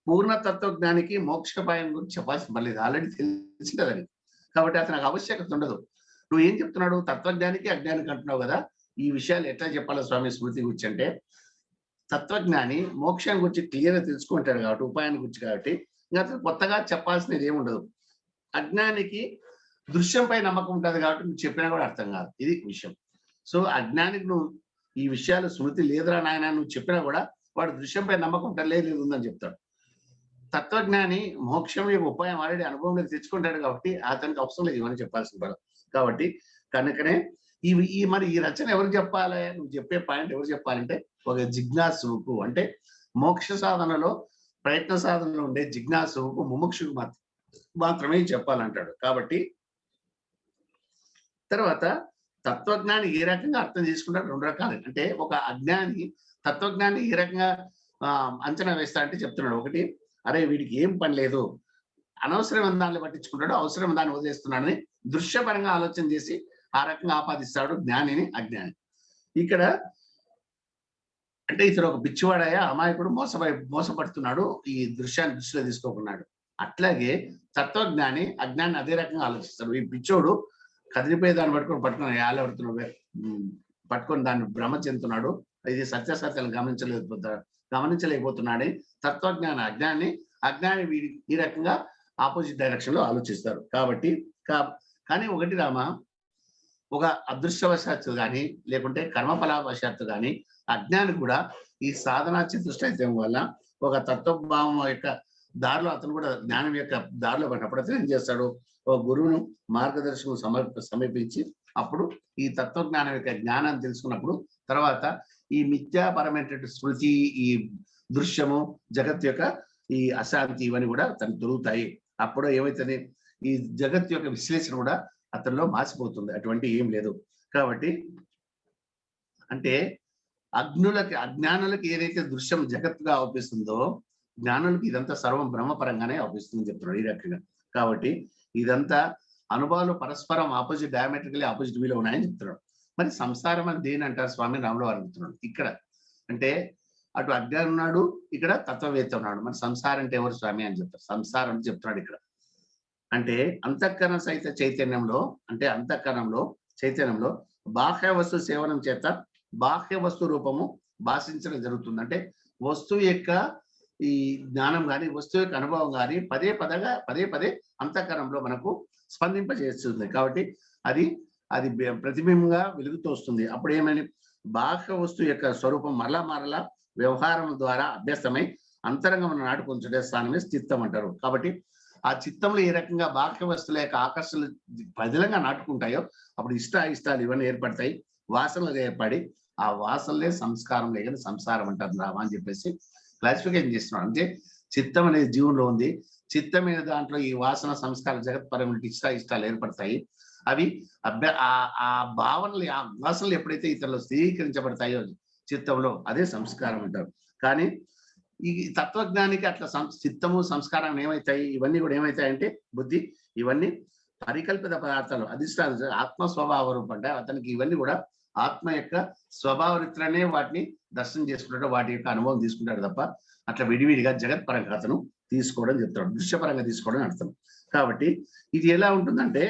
పూర్ణ తత్వజ్ఞానికి మోక్షోపాయం గురించి చెప్పాల్సిన పర్లేదు, ఆల్రెడీ తెలిసిందని. కాబట్టి అతనికి ఆవశ్యకత ఉండదు. నువ్వు ఏం చెప్తున్నాడు, తత్వజ్ఞానికి అజ్ఞానికి అంటున్నావు కదా, ఈ విషయాలు ఎట్లా చెప్పాలి స్వామి స్మృతి గురించి అంటే, తత్వజ్ఞాని మోక్షాన్ని గురించి క్లియర్గా తెలుసుకుంటాడు కాబట్టి, ఉపాయాన్ని గురించి కాబట్టి ఇంకా అతను కొత్తగా చెప్పాల్సినది ఏముండదు. అజ్ఞానికి దృశ్యంపై నమ్మకం ఉంటుంది కాబట్టి నువ్వు చెప్పినా కూడా అర్థం కాదు, ఇది విషయం. సో అజ్ఞానికి నువ్వు ఈ విషయాలు స్మృతి లేదురా నాయన నువ్వు చెప్పినా కూడా వాడు దృశ్యంపై నమ్మకం ఉంటుంది, లేదు ఉందని చెప్తాడు. తత్వజ్ఞాని మోక్షం యొక్క ఉపాయం ఆల్రెడీ అనుభవంలోకి తెచ్చుకుంటాడు కాబట్టి అతనికి అవసరం లేదు ఇవన్నీ చెప్పాల్సిన పని. కాబట్టి కనుకనే ఈ మరి ఈ రచన ఎవరు చెప్పాలి, నువ్వు చెప్పే పాయింట్ ఎవరు చెప్పాలంటే ఒక జిజ్ఞాసుకు, అంటే మోక్ష సాధనలో ప్రయత్న సాధనలో ఉండే జిజ్ఞాసుకు, ముముక్షుకు మాత్రమే చెప్పాలంటాడు. కాబట్టి తర్వాత తత్వజ్ఞాని ఏ రకంగా అర్థం చేసుకుంటాడు, రెండు రకాలు. అంటే ఒక అజ్ఞాని తత్వజ్ఞాని ఏ రకంగా అంచనా వేస్తా అంటే చెప్తున్నాడు. ఒకటి, అరే వీడికి ఏం పని లేదు, అనవసరమైన దాన్ని పట్టించుకుంటాడు, అవసరం దాన్ని వదిలేస్తున్నాడని దృశ్యపరంగా ఆలోచన చేసి ఆ రకంగా ఆపాదిస్తాడు జ్ఞానిని అజ్ఞాని. ఇక్కడ అంటే ఇతను ఒక పిచ్చివాడయ్యా, అమాయకుడు, మోసపడుతున్నాడు, ఈ దృశ్యాన్ని దృష్టిలో తీసుకోకున్నాడు. అట్లాగే తత్వజ్ఞాని అజ్ఞాని అదే రకంగా ఆలోచిస్తాడు. ఈ పిచ్చోడు కదిలిపోయే దాన్ని పట్టుకొని పట్టుకొని దాన్ని భ్రమ చెందుతున్నాడు, ఇది సత్యాసత్యాలు గమనించలేకపోతున్నాడని తత్వజ్ఞాని అజ్ఞాని ఈ రకంగా ఆపోజిట్ డైరెక్షన్ లో ఆలోచిస్తారు. కాబట్టి కానీ ఒకటి రామ, ఒక అదృష్టవశాత్తు కానీ లేకుంటే కర్మఫలావశాత్తు కానీ అజ్ఞాని కూడా ఈ సాధనా చతుష్టయం వల్ల ఒక తత్వభావం యొక్క దారిలో అతను కూడా జ్ఞానం యొక్క దారిలో పడినప్పుడు అతను ఏం చేస్తాడు, ఒక గురువును మార్గదర్శకం సమీపించి అప్పుడు ఈ తత్వజ్ఞానం యొక్క జ్ఞానాన్ని తెలుసుకున్నప్పుడు తర్వాత ఈ మిథ్యాపరమైనటువంటి స్మృతి, ఈ దృశ్యము, జగత్ యొక్క ఈ అశాంతి ఇవన్నీ కూడా తనకు దొరుకుతాయి. అప్పుడు ఏమైతుంది, ఈ జగత్ యొక్క విశ్లేషణ కూడా అతనిలో మాసిపోతుంది, అటువంటి ఏం లేదు. కాబట్టి అంటే అజ్ఞానులకి ఏదైతే దృశ్యం జగత్తుగా అవుపిస్తుందో జ్ఞానులకి ఇదంతా సర్వం బ్రహ్మపరంగానే అవుపిస్తుందని చెప్తున్నాడు ఈ రకంగా. కాబట్టి ఇదంతా అనుభవాలు పరస్పరం ఆపోజిట్, డయామెట్రికలీ ఆపోజిట్ వీలో ఉన్నాయని చెప్తున్నాడు. మరి సంసారం అని దేని అంటారు స్వామి, రాములు వారు అడుగుతున్నాడు. ఇక్కడ అంటే అటు అజ్ఞానం ఉన్నాడు, ఇక్కడ తత్వవేత్త ఉన్నాడు. మరి సంసారం అంటే ఎవరు స్వామి అని చెప్తారు. సంసారం అని చెప్తున్నాడు ఇక్కడ. అంటే అంతఃకరణ సహిత చైతన్యంలో, అంటే అంతఃకరణంలో చైతన్యంలో బాహ్య వస్తు సేవనం చేత బాహ్య వస్తు రూపము భాషించడం జరుగుతుంది. అంటే వస్తువు యొక్క ఈ జ్ఞానం కానీ వస్తువు యొక్క అనుభవం కానీ పదే పదే అంతఃకరణంలో మనకు స్పందింపజేస్తుంది. కాబట్టి అది ప్రతిబింబంగా వెలుగుతూ వస్తుంది. అప్పుడు ఏమని, బాహ్య వస్తువు యొక్క స్వరూపం మరలా వ్యవహారం ద్వారా అభ్యస్తమై అంతరంగం నాటుకుంటే స్థానమే చిత్తం అంటారు. కాబట్టి ఆ చిత్తంలో ఏ రకంగా బాహ్య వస్తువుల యొక్క ఆకర్షణలు బదిలంగా నాటుకుంటాయో అప్పుడు ఇష్టాలు ఇవన్నీ ఏర్పడతాయి, వాసనలు ఏర్పడి ఆ వాసనలే సంస్కారం లేదని సంసారం అంటారు రావా అని చెప్పేసి క్లాసిఫికేషన్ చేస్తున్నాడు. అంటే చిత్తం అనేది జీవుల్లో ఉంది, చిత్తం మీద దాంట్లో ఈ వాసన సంస్కారం జగత్పరమైన ఇష్టాలు ఏర్పడతాయి. అవి ఆ భావనలు, ఆ వాసనలు ఎప్పుడైతే ఇతరులు స్థిరీకరించబడతాయో చిత్తంలో అదే సంస్కారం అంటారు. కానీ ఈ తత్వజ్ఞానికి అట్లా చిత్తము సంస్కారం ఏమవుతాయి, ఇవన్నీ కూడా ఏమవుతాయంటే బుద్ధి, ఇవన్నీ పరికల్పిత పదార్థాలు, అధిష్టాన ఆత్మ స్వభావ రూపం. అంటే అతనికి ఇవన్నీ కూడా ఆత్మ యొక్క స్వభావ రీత్యానే వాటిని దర్శనం చేసుకుంటాడు, వాటి యొక్క అనుభవం తీసుకుంటాడు తప్ప అట్లా విడివిడిగా జగత్పరంగా అతను తీసుకోవడం చెప్తాడు, దృశ్యపరంగా తీసుకోవడం అర్థం. కాబట్టి ఇది ఎలా ఉంటుందంటే,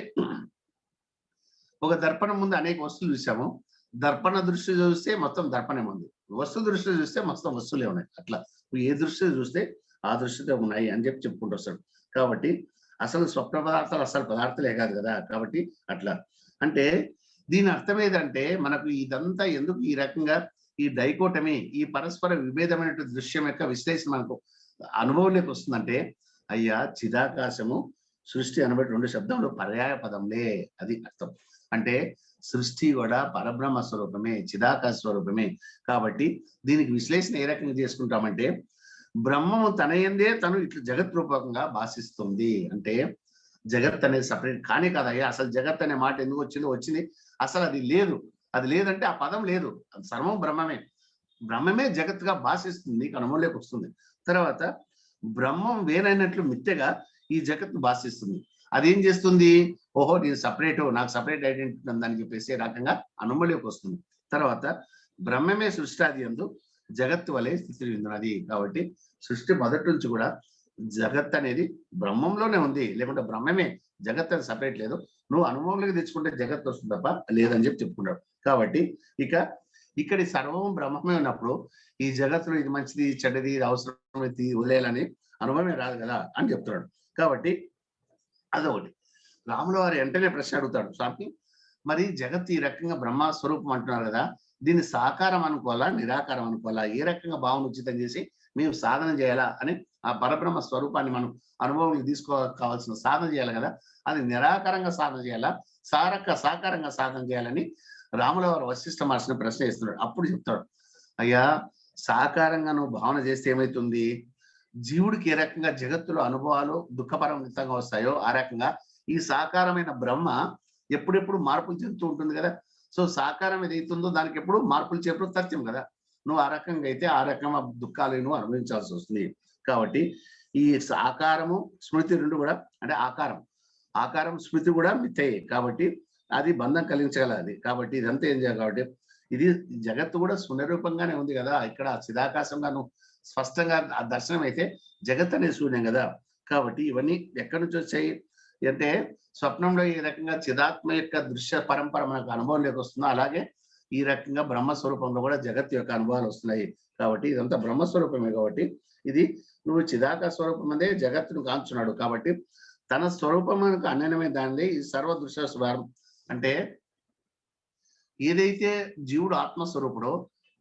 ఒక దర్పణం ముందు అనేక వస్తువులు చూసాము, దర్పణ దృష్టి చూస్తే మొత్తం దర్పణం ఉంది, వస్తు దృష్టి చూస్తే మొత్తం వస్తువులే ఉన్నాయి. అట్లా ఏ దృష్టి చూస్తే ఆ దృష్టితో ఉన్నాయి అని చెప్పుకుంటూ వస్తాడు. కాబట్టి అసలు స్వప్న పదార్థాలు అసలు పదార్థాలే కాదు కదా. కాబట్టి అట్లా అంటే దీని అర్థం ఏదంటే, మనకు ఇదంతా ఎందుకు ఈ రకంగా ఈ డైకోటమీ, ఈ పరస్పర విభేదమైన దృశ్యం యొక్క విశ్లేషణ మనకు అనుభవంలోకి వస్తుందంటే, అయ్యా చిదాకాశము సృష్టి అనబట్టి 2 శబ్దములు పర్యాయ పదంలే, అది అర్థం. అంటే సృష్టి కూడా పరబ్రహ్మ స్వరూపమే, చిదాకాశ స్వరూపమే. కాబట్టి దీనికి విశ్లేషణ ఏ రకంగా చేసుకుంటామంటే, బ్రహ్మము తన యందే తను ఇట్లా జగత్ రూపకంగా భాషిస్తుంది. అంటే జగత్ అనేది సపరేట్ కానే కాదయ్యా. అసలు జగత్ అనే మాట ఎందుకు వచ్చింది. అసలు అది లేదు. అది లేదంటే ఆ పదం లేదు. అది సర్వం బ్రహ్మమే. బ్రహ్మమే జగత్తుగా భాషిస్తుంది, నీకు అనుభవంలోకి వస్తుంది. తర్వాత బ్రహ్మం వేరైనట్లు మిథ్యగా ఈ జగత్తు భాషిస్తుంది. అదేం చేస్తుంది? ఓహో, నేను సపరేటు, నాకు సపరేట్ ఐడెంటిటీ ఉందని చెప్పేసి రకంగా అనుభవంలోకి వస్తుంది. తర్వాత బ్రహ్మమే సృష్టాది యందు జగత్తు వలె స్థితి ఉన్నది. కాబట్టి సృష్టి మొదటి నుంచి కూడా జగత్ అనేది బ్రహ్మంలోనే ఉంది. లేకుంటే బ్రహ్మమే జగత్ అని సపరేట్ లేదు. నువ్వు అనుభవంలోకి తెచ్చుకుంటే జగత్ వస్తుంది తప్ప లేదని చెప్పుకుంటాడు. కాబట్టి ఇక ఇక్కడి సర్వం బ్రహ్మమే ఉన్నప్పుడు ఈ జగత్తులో ఇది మంచిది, చెడ్డది, ఇది అవసరం, ఇది వదిలేయాలని అనుభవమే రాదు కదా అని చెప్తున్నాడు. కాబట్టి అదొకటి. రాముల వారు వెంటనే ప్రశ్న అడుగుతాడు, స్వామి మరి జగత్ ఈ రకంగా బ్రహ్మ స్వరూపం అంటున్నారు కదా, దీన్ని సాకారం అనుకోవాలా, నిరాకారం అనుకోవాలా, ఏ రకంగా భావన ఉచితం చేసి మేము సాధన చేయాలా అని ఆ పరబ్రహ్మ స్వరూపాన్ని మనం అనుభవం కావాల్సిన సాధన చేయాలి కదా, అది నిరాకారంగా సాధన చేయాలా, సాకారంగా సాధన చేయాలని రాముల వారు వశిష్ఠ మహర్షిని ప్రశ్న చేస్తున్నాడు. అప్పుడు చెప్తాడు, అయ్యా సాకారంగా నువ్వు భావన చేస్తే ఏమైతుంది, జీవుడికి ఏ రకంగా జగత్తులో అనుభవాలు దుఃఖపరమితంగా వస్తాయో ఆ రకంగా ఈ సాకారమైన బ్రహ్మ ఎప్పుడెప్పుడు మార్పులు చెందుతూ ఉంటుంది కదా. సో సాకారం ఏదైతుందో దానికి ఎప్పుడు మార్పులు చేపడు సత్యం కదా. నువ్వు ఆ రకంగా అయితే ఆ రకమైన దుఃఖాలు నువ్వు అనుభవించాల్సి వస్తుంది. కాబట్టి ఈ సాకారము స్మృతి రెండు కూడా, అంటే ఆకారం స్మృతి కూడా మిథ్యయే. కాబట్టి అది బంధం కలిగించగలది. కాబట్టి ఇదంతా ఏం చేయాలి కాబట్టి ఇది జగత్తు కూడా శూన్యరూపంగానే ఉంది కదా. ఇక్కడ చిదాకాశంగా నువ్వు స్పష్టంగా ఆ దర్శనం అయితే జగత్ అనేది శూన్యం కదా. కాబట్టి ఇవన్నీ ఎక్కడి నుంచి వచ్చాయి అంటే స్వప్నంలో ఈ రకంగా చిదాత్మ యొక్క దృశ్య పరంపర మనకు అనుభవంలోకి వస్తుందో అలాగే ఈ రకంగా బ్రహ్మస్వరూపంలో కూడా జగత్ యొక్క అనుభవాలు వస్తున్నాయి. కాబట్టి ఇదంతా బ్రహ్మస్వరూపమే. కాబట్టి ఇది నువ్వు చిదాకాశ స్వరూపం అదే జగత్తును కాంచున్నాడు. కాబట్టి తన స్వరూపమునకు అనన్యమైన దానిదే ఈ సర్వ దృశ్య స్వరం. అంటే ఏదైతే జీవుడు ఆత్మస్వరూపుడో,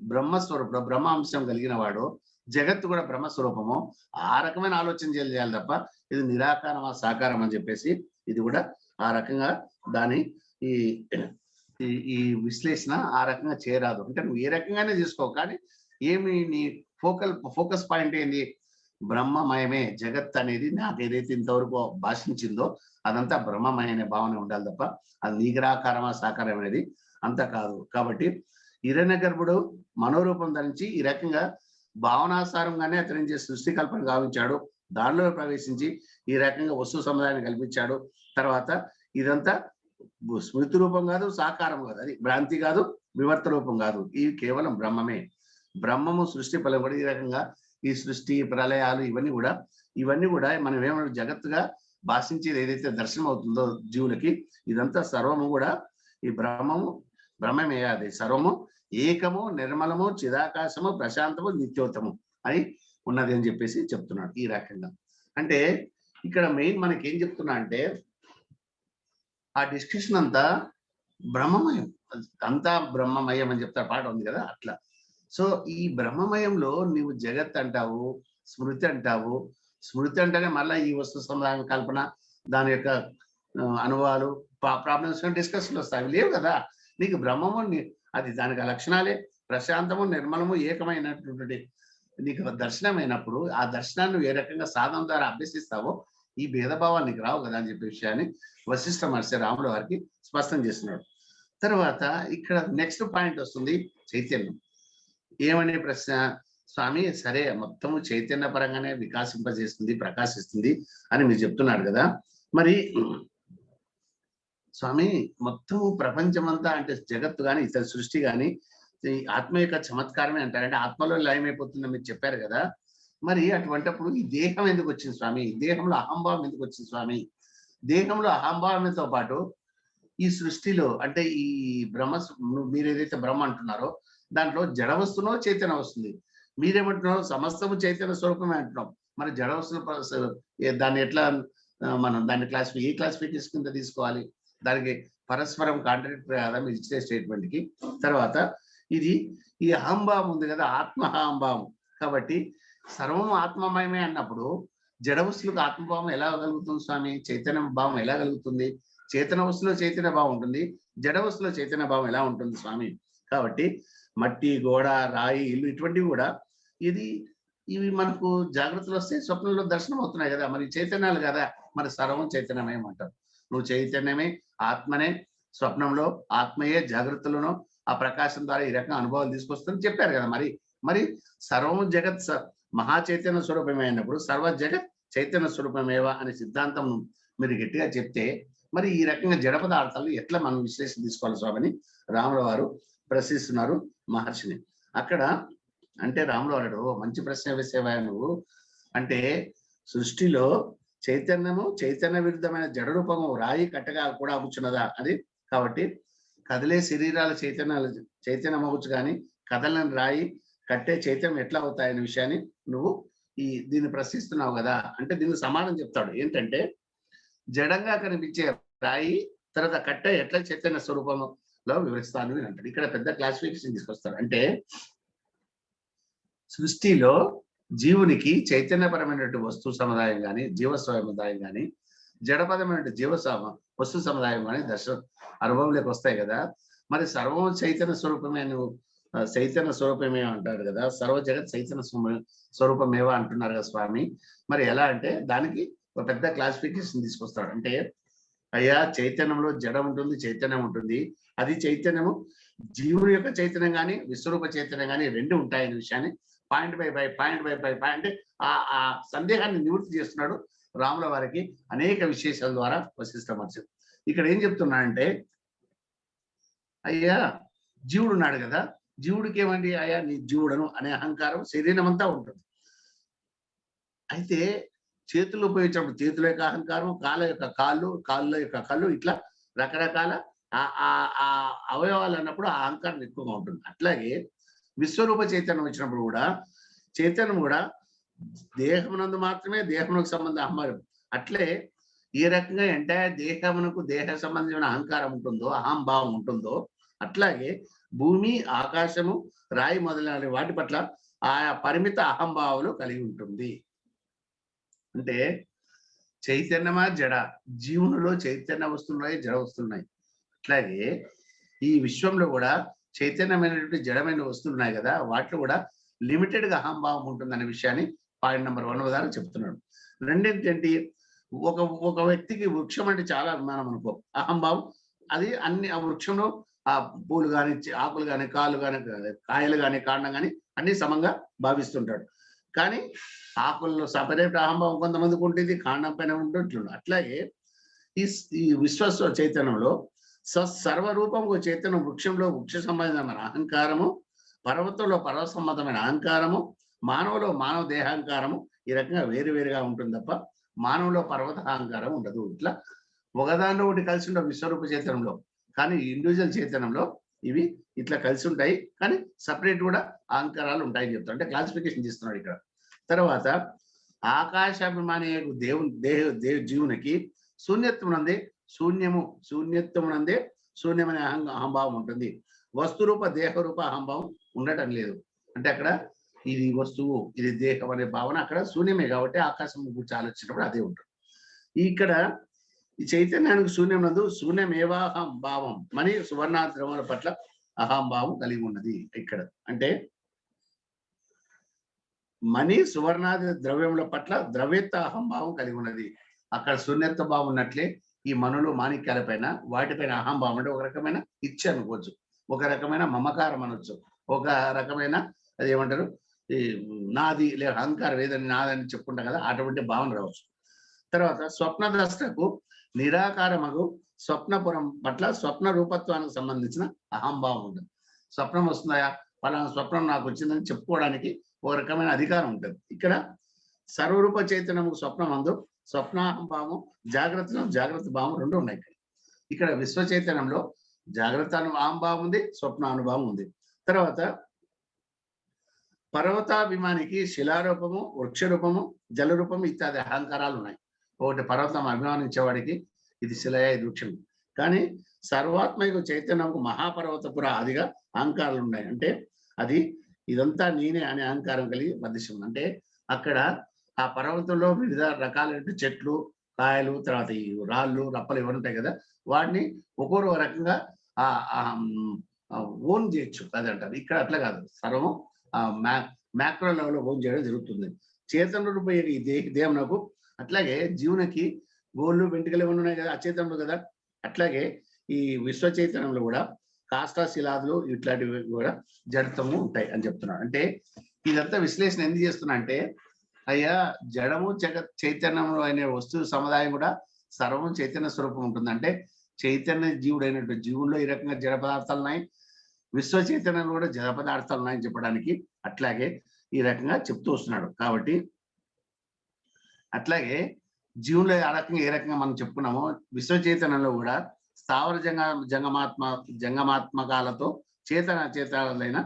బ్రహ్మస్వరూపుడో, బ్రహ్మాంశం కలిగిన వాడో, జగత్తు కూడా బ్రహ్మస్వరూపము, ఆ రకమైన ఆలోచన చేయాలి తప్ప ఇది నిరాకారమా సాకారం అని చెప్పేసి ఇది కూడా ఆ రకంగా దాని ఈ ఈ విశ్లేషణ ఆ రకంగా చేయరాదు. అంటే నువ్వు ఏ రకంగానే తీసుకో, కానీ ఏమి నీ ఫోకస్ పాయింట్ ఏంది, బ్రహ్మమయమే జగత్ అనేది నాకు ఏదైతే ఇంతవరకు భాషించిందో అదంతా బ్రహ్మమయ అనే భావన ఉండాలి తప్ప అది నిరాకారమా సాకారం అనేది అంత కాదు. కాబట్టి హిరణ్య గర్భుడు మనోరూపం ధరించి ఈ రకంగా భావనాసారంగానే అతని సృష్టి కల్పన గావించాడు. దానిలో ప్రవేశించి ఈ రకంగా వస్తు సముదాయాన్ని కల్పించాడు. తర్వాత ఇదంతా స్మృతి రూపం కాదు, సాకారం కాదు, అది భ్రాంతి కాదు, వివర్త రూపం కాదు, ఇది కేవలం బ్రహ్మమే. బ్రహ్మము సృష్టి ఫలం కూడా ఈ రకంగా ఈ సృష్టి ప్రళయాలు ఇవన్నీ కూడా మనం ఏమన్నా జగత్తుగా భాషించేది ఏదైతే దర్శనం అవుతుందో జీవులకి ఇదంతా సర్వము కూడా ఈ బ్రహ్మమే. అది సర్వము ఏకము, నిర్మలము, చిదాకాశము, ప్రశాంతము, నిత్యోత్తము అని ఉన్నది అని చెప్పేసి చెప్తున్నాడు ఈ రకంగా. అంటే ఇక్కడ మెయిన్ మనకి ఏం చెప్తున్నా అంటే ఆ డిస్కషన్ అంతా బ్రహ్మమయం, అంతా బ్రహ్మమయం అని చెప్తారు, పాట ఉంది కదా అట్లా. సో ఈ బ్రహ్మమయంలో నీవు జగత్ అంటావు, స్మృతి అంటావు. స్మృతి అంటేనే మళ్ళీ ఈ వస్తు సముదాయం కల్పన, దాని యొక్క అనుభవాలు, ప్రాబ్లమ్స్, డిస్కషన్లు వస్తాయి. అవి లేవు కదా. నీకు బ్రహ్మము అది దానికి లక్షణాలే ప్రశాంతము, నిర్మలము, ఏకమైనటువంటి నీకు దర్శనమైనప్పుడు ఆ దర్శనాన్ని ఏ రకంగా సాధన ద్వారా అభ్యసిస్తావో ఈ భేదభావాలు నీకు రావు కదా అని చెప్పే విషయాన్ని వశిష్ఠ మహర్షి రాముల వారికి స్పష్టం చేస్తున్నాడు. తర్వాత ఇక్కడ నెక్స్ట్ పాయింట్ వస్తుంది చైతన్యం. ఏమనే ప్రశ్న, స్వామి సరే మొత్తము చైతన్య పరంగానే వికాసింపజేస్తుంది, ప్రకాశిస్తుంది అని మీరు చెప్తున్నారు కదా, మరి స్వామి మొత్తము ప్రపంచమంతా అంటే జగత్తు కానీ ఇతర సృష్టి కానీ ఆత్మ యొక్క చమత్కారమే అంటారు. అంటే ఆత్మలో లయమైపోతుందని మీరు చెప్పారు కదా, మరి అటువంటిప్పుడు ఈ దేహం ఎందుకు వచ్చింది స్వామి, ఈ దేహంలో అహంభావం ఎందుకు వచ్చింది స్వామి? దేహంలో అహంభావంతో పాటు ఈ సృష్టిలో అంటే ఈ మీరు ఏదైతే బ్రహ్మ అంటున్నారో దాంట్లో జడ వస్తునో చైతన్య వస్తుంది. మీరేమంటున్నారో సమస్తము చైతన్య స్వరూపమే అంటున్నాం. మరి జడ వస్తున్న దాన్ని ఎట్లా మనం దాన్ని ఏ క్లాసిఫికేషన్ కింద తీసుకోవాలి? దానికి పరస్పరం కాంట్రాడిక్టరీ కదా మీరు ఇచ్చే స్టేట్మెంట్ కి. తర్వాత ఇది ఈ అహంభావం ఉంది కదా, ఆత్మ అహంభావం. కాబట్టి సర్వము ఆత్మమయమే అన్నప్పుడు జడ వస్తువులకు ఆత్మభావం ఎలా కలుగుతుంది స్వామి? చైతన్య భావం ఎలా కలుగుతుంది? చేతన వస్తువులో చైతన్య భావం ఉంటుంది, జడ వస్తువులో చైతన్య భావం ఎలా ఉంటుంది స్వామి? కాబట్టి మట్టి, గోడ, రాయి, ఇల్లు ఇటువంటివి కూడా ఇది ఇవి మనకు జాగ్రత్తలు వస్తే స్వప్నంలో దర్శనం అవుతున్నాయి కదా, మరి చైతన్యాలు కదా, మరి సర్వం చైతన్యమేమంటారు. నువ్వు చైతన్యమే, ఆత్మనే, స్వప్నంలో ఆత్మయే, జాగ్రత్తలోనో ఆ ప్రకాశం ద్వారా ఈ రకంగా అనుభవాలు తీసుకొస్తుందని చెప్పారు కదా. మరి మరి సర్వం జగత్ మహా చైతన్య స్వరూపమే అయినప్పుడు సర్వ జగత్ చైతన్య స్వరూపమేవా అనే సిద్ధాంతం మీరు గట్టిగా చెప్తే మరి ఈ రకంగా జడ పదార్థాలు ఎట్లా మనం విశ్లేషణ తీసుకోవాలి స్వామిని రాముల వారు ప్రశ్నిస్తున్నారు మహర్షిని. అక్కడ అంటే రాముల వారు మంచి ప్రశ్న వేసేవా నువ్వు అంటే, సృష్టిలో చైతన్యము చైతన్య విరుద్ధమైన జడ రూపము రాయి కట్టగా కూడా అవ్వచ్చున్నదా అది. కాబట్టి కదిలే శరీరాల చైతన్యం అవ్వచ్చు, కానీ కదలని రాయి కట్టే చైతన్యం ఎట్లా అవుతాయనే విషయాన్ని నువ్వు దీన్ని ప్రశ్నిస్తున్నావు కదా. అంటే దీనికి సమాధానం చెప్తాడు ఏంటంటే, జడంగా కనిపించే రాయి తర్వాత కట్టే ఎట్లా చైతన్య స్వరూపంలో వివరిస్తాను అని అంటాడు. ఇక్కడ పెద్ద క్లాసిఫికేషన్ తీసుకొస్తాడు. అంటే సృష్టిలో జీవునికి చైతన్యపరమైనటువంటి వస్తు సముదాయం కానీ, జీవ సముదాయం కానీ, జడపదమైనటువంటి వస్తు సముదాయం కానీ అనుభవంలోకి వస్తాయి కదా. మరి సర్వం చైతన్య స్వరూపమే, నువ్వు చైతన్య స్వరూపమే అంటారు కదా, సర్వ జగత్ చైతన్య స్వరూపమేవా అంటున్నారు కదా స్వామి. మరి ఎలా అంటే దానికి ఒక పెద్ద క్లాసిఫికేషన్ తీసుకొస్తాడు. అంటే అయ్యా, చైతన్యంలో జడం ఉంటుంది, చైతన్యం ఉంటుంది. అది చైతన్యము జీవుని యొక్క చైతన్యం కానీ, విశ్వరూప చైతన్యం కానీ రెండు ఉంటాయనే విషయాన్ని పాయింట్ బై పాయింట్ అంటే ఆ సందేహాన్ని నివృత్తి చేస్తున్నాడు రాముల వారికి అనేక విశేషాల ద్వారా వశిష్ఠ మహర్షి. ఇక్కడ ఏం చెప్తున్నాడంటే, అయ్యా జీవుడు ఉన్నాడు కదా, జీవుడికి ఏమండి, అయ్యా నీ జీవుడను అనే అహంకారం శరీరం అంతా ఉంటుంది. అయితే చేతులు ఉపయోగించినప్పుడు చేతుల యొక్క అహంకారం, కాళ్ళ యొక్క కాళ్ళ యొక్క కళ్ళు, ఇట్లా రకరకాల ఆ అవయవాలు అన్నప్పుడు ఆ అహంకారం ఎక్కువగా ఉంటుంది. అట్లాగే విశ్వరూప చైతన్యం వచ్చినప్పుడు కూడా చైతన్యం కూడా దేహమునందు మాత్రమే దేహమునకు సంబంధం అహంభావం. అట్లే ఏ రకంగా ఎంటైర్ దేహ సంబంధించిన అహంకారం ఉంటుందో, అహంభావం ఉంటుందో, అట్లాగే భూమి, ఆకాశము, రాయి మొదలైన వాటి పట్ల ఆయా పరిమిత అహంభావాలు కలిగి ఉంటుంది. అంటే చైతన్యమా జడ, జీవునిలో చైతన్య వస్తున్నాయి, జడ వస్తున్నాయి. అట్లాగే ఈ విశ్వంలో కూడా చైతన్యమైనటువంటి జడమైన వస్తువులు ఉన్నాయి కదా, వాటిలో కూడా లిమిటెడ్ గా అహంభావం ఉంటుందనే విషయాన్ని పాయింట్ నెంబర్ 1 ద్వారా చెప్తున్నాడు. రెండేంటి, ఒక వ్యక్తికి వృక్షం అంటే చాలా అభిమానం అనుకో, అహంభావం. అది అన్ని ఆ వృక్షంలో ఆ పూలు కానీ, ఆకులు కానీ, కాళ్ళు కానీ, కాయలు కానీ, కాండం కానీ అన్ని సమంగా భావిస్తుంటాడు. కానీ ఆకుల్లో సపరేట్ అహంభావం కొంతమందికి ఉంటుంది, కాండం పైన ఉంటుంటుంది. అట్లాగే ఈ విశ్వ చైతన్యంలో సర్వరూపంగా చైతన్యం వృక్షంలో వృక్ష సంబంధమైన అహంకారము, పర్వతంలో పర్వత సంబంధమైన అహంకారము, మానవులో మానవ దేహాంకారము ఈ రకంగా వేరువేరుగా ఉంటుంది తప్ప మానవులో పర్వత అహంకారం ఉండదు. ఇట్లా ఒకదానిలో ఒకటి కలిసి ఉండవు విశ్వరూప చైతన్యంలో, కానీ ఇండివిజువల్ చైతన్యంలో ఇవి ఇట్లా కలిసి ఉంటాయి, కానీ సపరేట్ కూడా అహంకారాలు ఉంటాయని చెప్తారు. అంటే క్లాసిఫికేషన్ చేస్తున్నాడు ఇక్కడ. తర్వాత ఆకాశాభిమాని జీవునికి శూన్యత్వమునందే శూన్యమనే అహంభావం ఉంటుంది. వస్తురూప దేహరూప అహంభావం ఉండటం లేదు. అంటే అక్కడ ఇది వస్తువు, ఇది దేహం అనే భావన అక్కడ శూన్యమే కాబట్టి ఆకాశం గురించి ఆలోచించినప్పుడు అదే ఉంటుంది. ఇక్కడ ఈ చైతన్యానికి శూన్యమునందు శూన్యమేవాహం భావం మని సువర్ణాది ద్రవ్యముల పట్ల అహంభావం కలిగి ఉన్నది. ఇక్కడ అంటే మణి సువర్ణాది ద్రవ్యముల పట్ల ద్రవ్యత్వ అహంభావం కలిగి ఉన్నది. అక్కడ శూన్యత్వ భావం ఉన్నట్లే ఈ మనులు మాణిక్యాల పైన వాటిపైన అహంభావం అంటే ఒక రకమైన ఇచ్చ అనుకోవచ్చు, ఒక రకమైన మమకారం అనొచ్చు, ఒక రకమైన అది ఏమంటారు ఈ నాది లేదా అహంకారం ఏదని నాదని చెప్పుకుంటాం కదా, అటువంటి భావన రావచ్చు. తర్వాత స్వప్న దశకు నిరాకారమగు స్వప్నపురం పట్ల స్వప్న రూపత్వానికి సంబంధించిన అహంభావం ఉంటుంది. స్వప్నం వస్తుందా, పలానా స్వప్నం నాకు వచ్చిందని చెప్పుకోవడానికి ఒక రకమైన అధికారం ఉంటుంది. ఇక్కడ సర్వరూప చైతన్యము స్వప్నం అందు స్వప్నాహంభావం, జాగ్రత్త భావం రెండు ఉన్నాయి. ఇక్కడ విశ్వ చైతన్యంలో జాగ్రత్త అహంభావం ఉంది, స్వప్నానుభావం ఉంది. తర్వాత పర్వతాభిమానికి శిలారూపము, వృక్షరూపము, జలరూపము ఇత్యాది అహంకారాలు ఉన్నాయి. ఒకటి పర్వతం అభిమానించేవాడికి ఇది శిలయ, ఇది వృక్షం. కానీ సర్వాత్మక చైతన్యంకు మహాపర్వతపుర ఆదిగా అహంకారాలు ఉన్నాయి. అంటే అది ఇదంతా నేనే అనే అహంకారం కలిగి మధ్యశం. అంటే అక్కడ ఆ పర్వతంలో వివిధ రకాలైన చెట్లు, కాయలు, తర్వాత ఈ రాళ్ళు, రప్పలు ఇవన్నీ ఉంటాయి కదా! వాటిని ఒక్కొక్క రకంగా ఓన్ చేయొచ్చు అదంటారు. ఇక్కడ అట్లా కాదు. సర్వం మ్యాక్రో లెవెల్‌లో ఓన్ చేయడం జరుగుతుంది. చేతన రూపమైన ఈ దేహమునకు అట్లాగే జీవునికి గోళ్ళు, వెంట్రుకలు ఇవన్నీ ఉన్నాయి కదా! అచేతనము కదా! అట్లాగే ఈ విశ్వ చైతన్యంలో కూడా కాష్ట, శిలాదులు ఇట్లాంటివి కూడా జడితము ఉంటాయి అని చెప్తున్నాడు. అంటే ఇదంతా విశ్లేషణ ఎందుకు చేస్తున్నా అంటే, అయ్యా జడము జగత్ చైతన్యము అనే వస్తువు సముదాయం కూడా సర్వం చైతన్య స్వరూపం ఉంటుంది. అంటే చైతన్య జీవుడైనటువంటి జీవుల్లో ఈ రకంగా జడ పదార్థాలు ఉన్నాయి. విశ్వ చైతన్యంలో కూడా జడ పదార్థాలు ఉన్నాయని చెప్పడానికి అట్లాగే ఈ రకంగా చెప్తూ వస్తున్నాడు. కాబట్టి అట్లాగే జీవుల్లో ఆ రకంగా ఏ రకంగా మనం చెప్పుకున్నామో విశ్వ చైతన్యంలో కూడా స్థావర జంగమాత్మకాలతో చేతనాలైన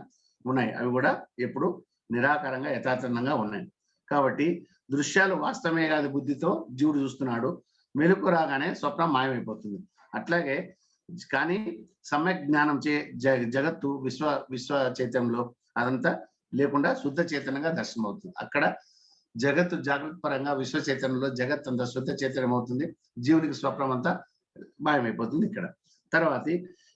ఉన్నాయి. అవి కూడా ఎప్పుడు నిరాకారంగా యథాతథంగా ఉన్నాయి. కాబట్టి దృశ్యాలు వాస్తవమే కాదు బుద్ధితో జీవుడు చూస్తున్నాడు. మెలకు రాగానే స్వప్నం మాయమైపోతుంది. అట్లాగే కానీ సమ్యక్ జ్ఞానం చే జగత్తు విశ్వ చైతన్యంలో అదంతా లేకుండా శుద్ధ చైతన్యంగా దర్శనమవుతుంది. అక్కడ జగత్తు జాగ్రత్త పరంగా విశ్వ చైతన్యంలో జగత్ అంతా శుద్ధ చైతన్యం అవుతుంది. జీవునికి స్వప్నం అంతా మాయమైపోతుంది ఇక్కడ. తర్వాత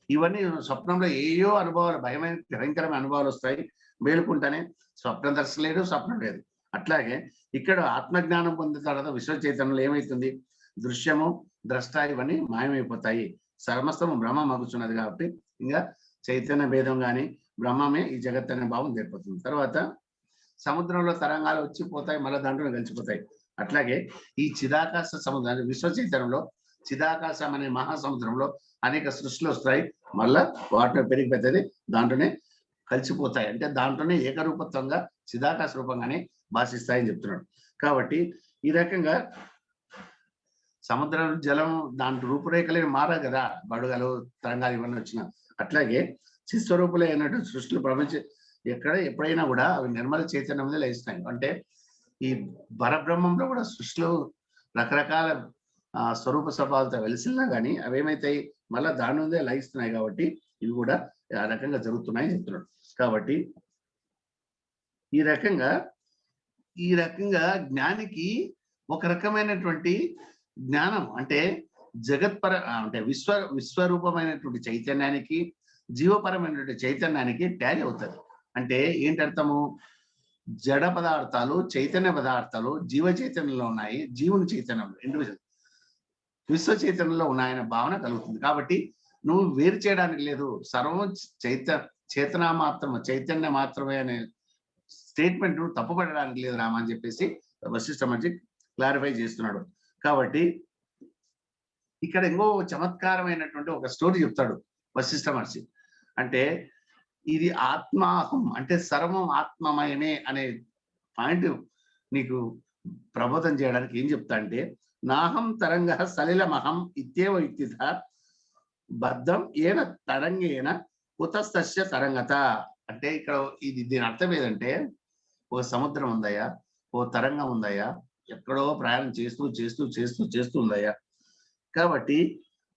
ఇవన్నీ స్వప్నంలో ఏయో అనుభవాలు భయంకరమైన అనుభవాలు వస్తాయి. మేలుకుంటానే స్వప్నం దర్శలేదు, స్వప్నం లేదు. అట్లాగే ఇక్కడ ఆత్మజ్ఞానం పొందిన తర్వాత విశ్వ చైతన్యంలో ఏమైతుంది? దృశ్యము, ద్రష్ట ఇవన్నీ మాయమైపోతాయి. సమస్తము బ్రహ్మం అగుచున్నది కాబట్టి ఇంకా చైతన్య భేదం కానీ బ్రహ్మమే ఈ జగత్ అనే భావం ఏర్పడుతుంది. తర్వాత సముద్రంలో తరంగాలు వచ్చి పోతాయి, మళ్ళీ దాంట్లో కలిసిపోతాయి. అట్లాగే ఈ చిదాకాశ సముద్రాన్ని విశ్వ చైతన్యంలో చిదాకాశం అనే మహాసముద్రంలో అనేక సృష్టిలు వస్తాయి. మళ్ళా వాటిని పెరిగి పెద్దది దాంట్లోనే కలిసిపోతాయి. అంటే దాంట్లోనే ఏకరూపత్వంగా చిదాకాశ రూపంగానే భాషిస్తాయని చెప్తున్నాడు. కాబట్టి ఈ రకంగా సముద్రం జలం దాంట్లో రూపురేఖలే మారా కదా, బడుగలు తరంగాలు ఇవన్నీ వచ్చిన. అట్లాగే చిస్వరూపులే అయినటువంటి సృష్టిలు ప్రపంచం ఎప్పుడైనా కూడా అవి నిర్మల చైతన్యం మీద లయిస్తాయి. అంటే ఈ పరబ్రహ్మంలో కూడా సృష్టిలో రకరకాల స్వరూప స్వభావాలతో వెలిసినా కానీ అవేమైతాయి మళ్ళా దాని నుండే లయిస్తున్నాయి. కాబట్టి ఇవి కూడా ఆ రకంగా జరుగుతున్నాయని చెప్తున్నాడు. కాబట్టి ఈ రకంగా జ్ఞానికి ఒక రకమైనటువంటి జ్ఞానం అంటే అంటే విశ్వరూపమైనటువంటి చైతన్యానికి జీవపరమైనటువంటి చైతన్యానికి ట్యాలీ అవుతుంది. అంటే ఏంటి అర్థము? జడ పదార్థాలు, చైతన్య పదార్థాలు జీవ చైతన్యంలో ఉన్నాయి, జీవుని చైతన్యంలో ఇండివిజువల్ విశ్వ చైతన్యంలో ఉన్నాయనే భావన కలుగుతుంది. కాబట్టి నువ్వు వేరు చేయడానికి లేదు. సర్వం చేతన మాత్రమే, చైతన్య మాత్రమే అనే స్టేట్మెంట్ తప్పుపడడానికి లేదు రామా అని చెప్పేసి వశిష్ఠ మహర్షి క్లారిఫై చేస్తున్నాడు. కాబట్టి ఇక్కడ ఇంకో చమత్కారమైనటువంటి ఒక స్టోరీ చెప్తాడు వశిష్ఠ మహర్షి. అంటే ఇది ఆత్మాహం అంటే సర్వం ఆత్మమయమే అనే పాయింట్ నీకు ప్రబోధం చేయడానికి ఏం చెప్తా అంటే, నాహం తరంగ సలిలమహం ఇత్యేవ యుక్తిత బద్ధం ఏన తరంగేన కుతస్తస్య తరంగత. అంటే ఇక్కడ దీని అర్థం ఏదంటే, ఓ సముద్రం ఉందయ్యా, ఓ తరంగం ఉందయ్యా, ఎక్కడో ప్రయాణం చేస్తూ చేస్తూ చేస్తూ చేస్తూ ఉందయ్యా. కాబట్టి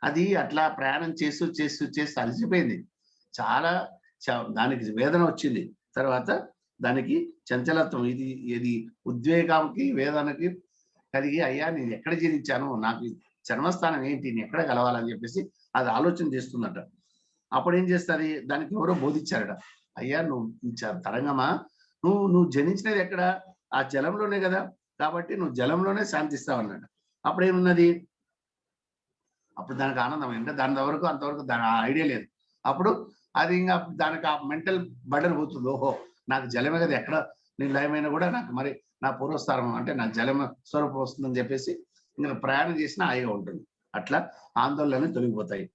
అది అట్లా ప్రయాణం చేస్తూ చేస్తూ చేస్తూ అలసిపోయింది. చాలా దానికి వేదన వచ్చింది. తర్వాత దానికి చంచలత్వం ఇది ఉద్వేగానికి వేదనకి కలిగి, అయ్యా నేను ఎక్కడ జనించాను, నాకు జన్మస్థానం ఏంటి, నేను ఎక్కడ కలవాలని చెప్పేసి అది ఆలోచన చేస్తుందట. అప్పుడు ఏం చేస్తుంది, దానికి ఎవరో బోధించారట. అయ్యా నువ్వు తరంగమా, నువ్వు జనించినది ఎక్కడ? ఆ జలంలోనే కదా, కాబట్టి నువ్వు జలంలోనే శాంతిస్తావు అన్నాడు. అప్పుడు ఏమున్నది, అప్పుడు దానికి ఆనందం అంటే అంతవరకు దాని ఐడియా లేదు. అప్పుడు అది ఇంకా దానికి ఆ మెంటల్ బర్డెన్ పోతుంది. ఓహో నాకు జలమే కదా, ఎక్కడ నేను లయమైనా కూడా నాకు మరి నా పూర్వస్థానం అంటే నా జలమ స్వరూపం వస్తుందని చెప్పేసి ఇంకా ప్రయాణం చేసినా హాయిగా ఉంటుంది. అట్లా ఆందోళనలు తొలగిపోతాయి.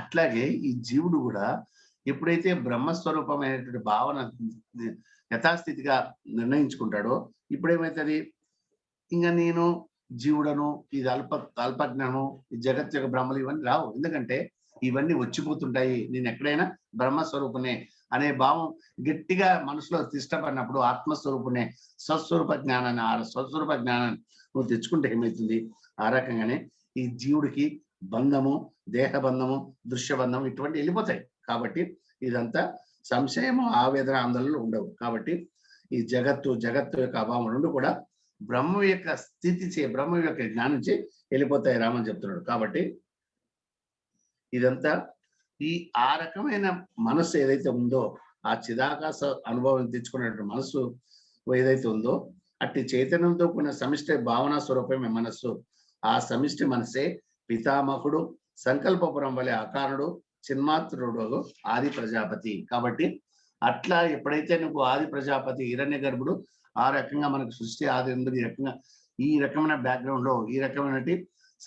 అట్లాగే ఈ జీవుడు కూడా ఎప్పుడైతే బ్రహ్మస్వరూపమైనటువంటి భావన యథాస్థితిగా నిర్ణయించుకుంటాడో ఇప్పుడేమవుతుంది, ఇంకా నేను జీవుడను, ఇది అల్పజ్ఞానం, ఈ జగత్ యొక్క బ్రహ్మలు ఇవన్నీ రావు. ఎందుకంటే ఇవన్నీ వచ్చిపోతుంటాయి. నేను ఎక్కడైనా బ్రహ్మస్వరూపునే అనే భావం గట్టిగా మనసులో తిష్టపడినప్పుడు ఆత్మస్వరూపునే స్వస్వరూప జ్ఞానాన్ని స్వస్వరూప జ్ఞానాన్ని నువ్వు తెచ్చుకుంటే ఏమవుతుంది, ఆ రకంగానే ఈ జీవుడికి బంధము, దేహబంధము, దృశ్యబంధము ఇటువంటి వెళ్ళిపోతాయి. కాబట్టి ఇదంతా సంశయము, ఆవేదన, ఆందోళనలు ఉండవు. కాబట్టి ఈ జగత్తు యొక్క అభావం రెండు కూడా బ్రహ్మ యొక్క బ్రహ్మ యొక్క జ్ఞానం చే వెళ్ళిపోతాయి రామని చెప్తున్నాడు. కాబట్టి ఇదంతా ఆ రకమైన మనస్సు ఏదైతే ఉందో, ఆ చిదాకాశ అనుభవం తెచ్చుకున్నటువంటి మనస్సు ఏదైతే ఉందో, అట్టి చైతన్యంతో కూడిన సమిష్టి భావనా స్వరూపమే మనస్సు. ఆ సమిష్టి మనసే పితామహుడు, సంకల్పపురం వలె అకారుడు, చిన్మాత్రుడు, ఆది ప్రజాపతి. కాబట్టి అట్లా ఎప్పుడైతే నువ్వు ఆది ప్రజాపతి హిరణ్య గర్భుడు ఆ రకంగా మనకు సృష్టి ఆది ఈ రకమైన బ్యాక్గ్రౌండ్ లో ఈ రకమైన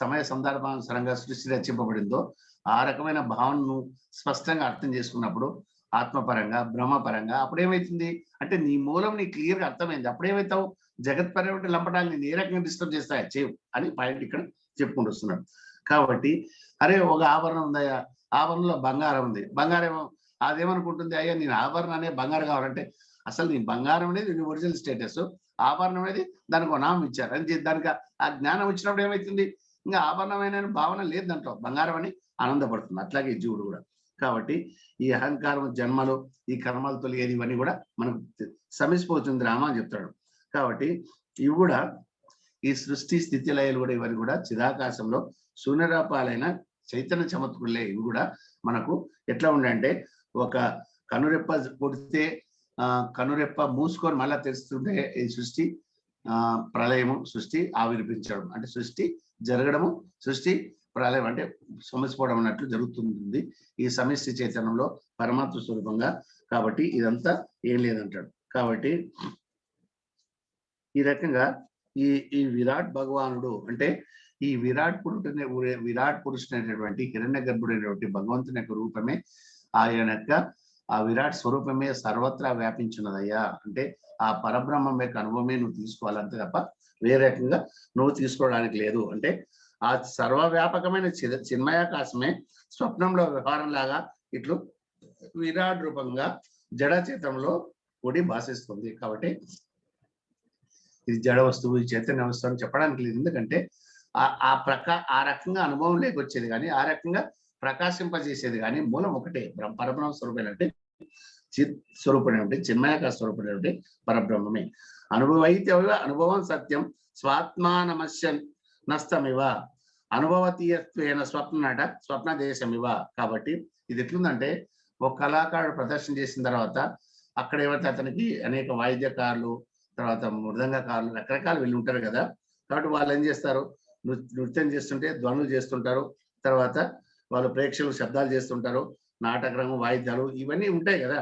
సమయ సందర్భానుసారంగా సృష్టి రచింపబడిందో ఆ రకమైన భావనను స్పష్టంగా అర్థం చేసుకున్నప్పుడు ఆత్మపరంగా బ్రహ్మపరంగా అప్పుడు ఏమైతుంది అంటే నీ మూలం నీ క్లియర్ గా అర్థమైంది. అప్పుడేమవుతావు, జగత్పరమైన లంపటాలు నేను ఏ రకంగా డిస్టర్బ్ చేస్తాయా చేయవు అని పాయింట్ ఇక్కడ చెప్పుకుంటూ వస్తున్నాడు. కాబట్టి అరే ఒక ఆభరణం ఉందయ్యా, ఆభరణంలో బంగారం ఉంది, బంగారం అదేమనుకుంటుంది, అయ్యా నేను ఆభరణం అనే బంగారం కావాలంటే అసలు నీ బంగారం అనేది నీ ఒరిజినల్ స్టేటస్, ఆభరణం అనేది దానికి ఒక నామం ఇచ్చారు అని దానికి ఆ జ్ఞానం వచ్చినప్పుడు ఏమవుతుంది, ఇంకా ఆభరణమైన భావన లేదు దాంట్లో, బంగారం అని ఆనందపడుతుంది. అట్లాగే జీవుడు కూడా. కాబట్టి ఈ అహంకారం జన్మలు ఈ కర్మలు తొలిగేది ఇవన్నీ కూడా మనకు సమిసిపోతుంది రామ అని చెప్తాడు. కాబట్టి ఇవి కూడా ఈ సృష్టి స్థితి లయలు కూడా ఇవన్నీ కూడా చిదాకాశంలో శూన్యరూపాలైన చైతన్య చమత్కులే. ఇవి కూడా మనకు ఎట్లా ఉండంటే ఒక కనురెప్ప కొడితే కనురెప్ప మూసుకొని మళ్ళా తెరుస్తుంటే ఈ సృష్టి ప్రళయము, సృష్టి ఆవిర్భించడం అంటే సృష్టి జరగడము, సృష్టి ప్రళయం అంటే సమసిపోవడం అన్నట్లు జరుగుతుంది ఈ సమిష్టి చైతన్యంలో పరమాత్మ స్వరూపంగా. కాబట్టి ఇదంతా ఏం లేదంటాడు. కాబట్టి ఈ రకంగా ఈ విరాట్ భగవానుడు అంటే ఈ విరాట్ పురుషుడైనటువంటి హిరణ్య గర్భుడైనటువంటి భగవంతుని యొక్క రూపమే ఆయన యొక్క ఆ విరాట్ స్వరూపమే సర్వత్రా వ్యాపించున్నదయ్యా. అంటే ఆ పరబ్రహ్మం యొక్క అనుభవమే నువ్వు తీసుకోవాలంతే తప్ప వేరే రకంగా నువ్వు తీసుకోవడానికి లేదు. అంటే ఆ సర్వవ్యాపకమైన చిన్మయాకాశమే స్వప్నంలో వ్యవహారం లాగా ఇట్లు విరాట్ రూపంగా జడచేతంలో కూడి భాషిస్తుంది. కాబట్టి ఇది జడ వస్తువు, ఈ చైతన్య వస్తువు అని చెప్పడానికి లేదు. ఎందుకంటే ఆ రకంగా అనుభవం లేకొచ్చేది కానీ ఆ రకంగా ప్రకాశింపజేసేది కానీ మూలం ఒకటే, పరబ్రహ్మ స్వరూపమైనటువంటి చిత్ స్వరూపమైనటువంటి చిన్మయాకాశ స్వరూపమైనటువంటి పరబ్రహ్మమే. అనుభవం సత్యం స్వాత్మానమస్య నష్టమివ అనుభవతీయత్వేన స్వప్న దేశమివ. కాబట్టి ఇది ఎట్లుందంటే ఒక కళాకారుడు ప్రదర్శన చేసిన తర్వాత అక్కడ ఏమైతే అతనికి అనేక వాయిద్యకారులు, తర్వాత మృదంగకారులు, రకరకాలు వీళ్ళు ఉంటారు కదా. కాబట్టి వాళ్ళు ఏం చేస్తారు, నృత్యం చేస్తుంటే ధ్వనులు చేస్తుంటారు, తర్వాత వాళ్ళు ప్రేక్షకులు శబ్దాలు చేస్తుంటారు, నాటక రంగం, వాయిద్యాలు ఇవన్నీ ఉంటాయి కదా.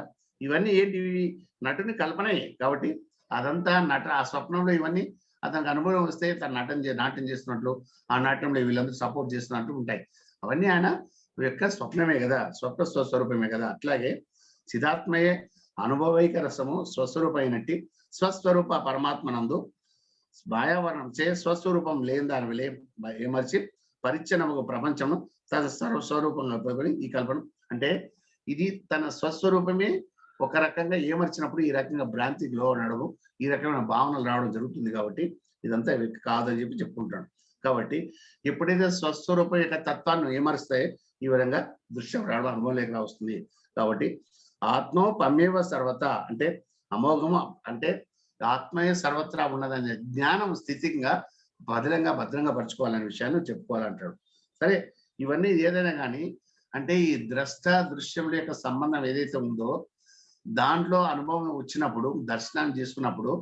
ఇవన్నీ ఏంటివి, నటుని కల్పనే. కాబట్టి అదంతా ఆ స్వప్నంలో ఇవన్నీ అతనికి అనుభవం వస్తే తను నాట్యం చేస్తున్నట్లు, ఆ నాట్యంలో వీళ్ళందరూ సపోర్ట్ చేస్తున్నట్లు ఉంటాయి. అవన్నీ ఆయన యొక్క స్వప్నమే కదా, స్వప్న స్వస్వరూపమే కదా. అట్లాగే చిదాత్మయే అనుభవైక రసము స్వస్వరూపమైనట్టి స్వస్వరూప పరమాత్మనందు భాయావరణం చే స్వస్వరూపం లేని దాని ఏమర్చి పరిచ్ఛన్నము ప్రపంచము తన సర్వస్వరూపంగా ఈ కల్పన. అంటే ఇది తన స్వస్వరూపమే ఒక రకంగా ఏమర్చినప్పుడు ఈ రకంగా భ్రాంతికి లోనడము, ఈ రకమైన భావనలు రావడం జరుగుతుంది. కాబట్టి ఇదంతా కాదని చెప్పుకుంటాడు. కాబట్టి ఎప్పుడైతే స్వస్వరూపం యొక్క తత్వాన్ని ఏమరుస్తాయో ఈ విధంగా దృశ్యం రావడం అనుభవం లేక వస్తుంది. కాబట్టి ఆత్మోపమేవ సర్వత అంటే అమోఘము అంటే ఆత్మయే సర్వత్రా ఉన్నదనే జ్ఞానం స్థితిగా భద్రంగా పరచుకోవాలనే విషయాన్ని చెప్పుకోవాలంటాడు. సరే, ఇవన్నీ ఏదైనా కానీ అంటే ఈ ద్రష్ట దృశ్యముల యొక్క సంబంధం ఏదైతే ఉందో దాంట్లో అనుభవం వచ్చినప్పుడు, దర్శనాన్ని చేసుకున్నప్పుడు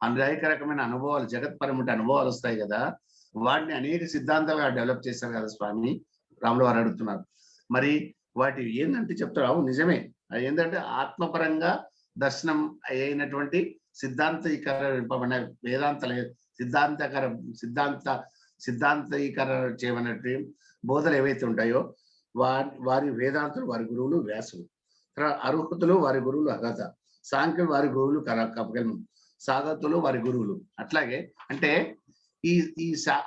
అనేక రకమైన అనుభవాలు, జగత్పరమైన అనుభవాలు వస్తాయి కదా. వాటిని అనేక సిద్ధాంతాలుగా డెవలప్ చేశారు కదా స్వామి రాములు వారు అడుగుతున్నారు. మరి వాటి ఏంటంటే చెప్తారు, నిజమే. అది ఏంటంటే ఆత్మపరంగా దర్శనం అయినటువంటి సిద్ధాంతీకరణ వేదాంత సిద్ధాంతీకరణ చేయమన్నట్టు బోధలు ఏవైతే ఉంటాయో వారి వేదాంతులు వారి గురువులు వ్యాసులు, అర్హతులు వారి గురువులు అర్హత, సాంఖ్యులు వారి గురువులు కపకలం, సాగతులు వారి గురువులు. అట్లాగే అంటే ఈ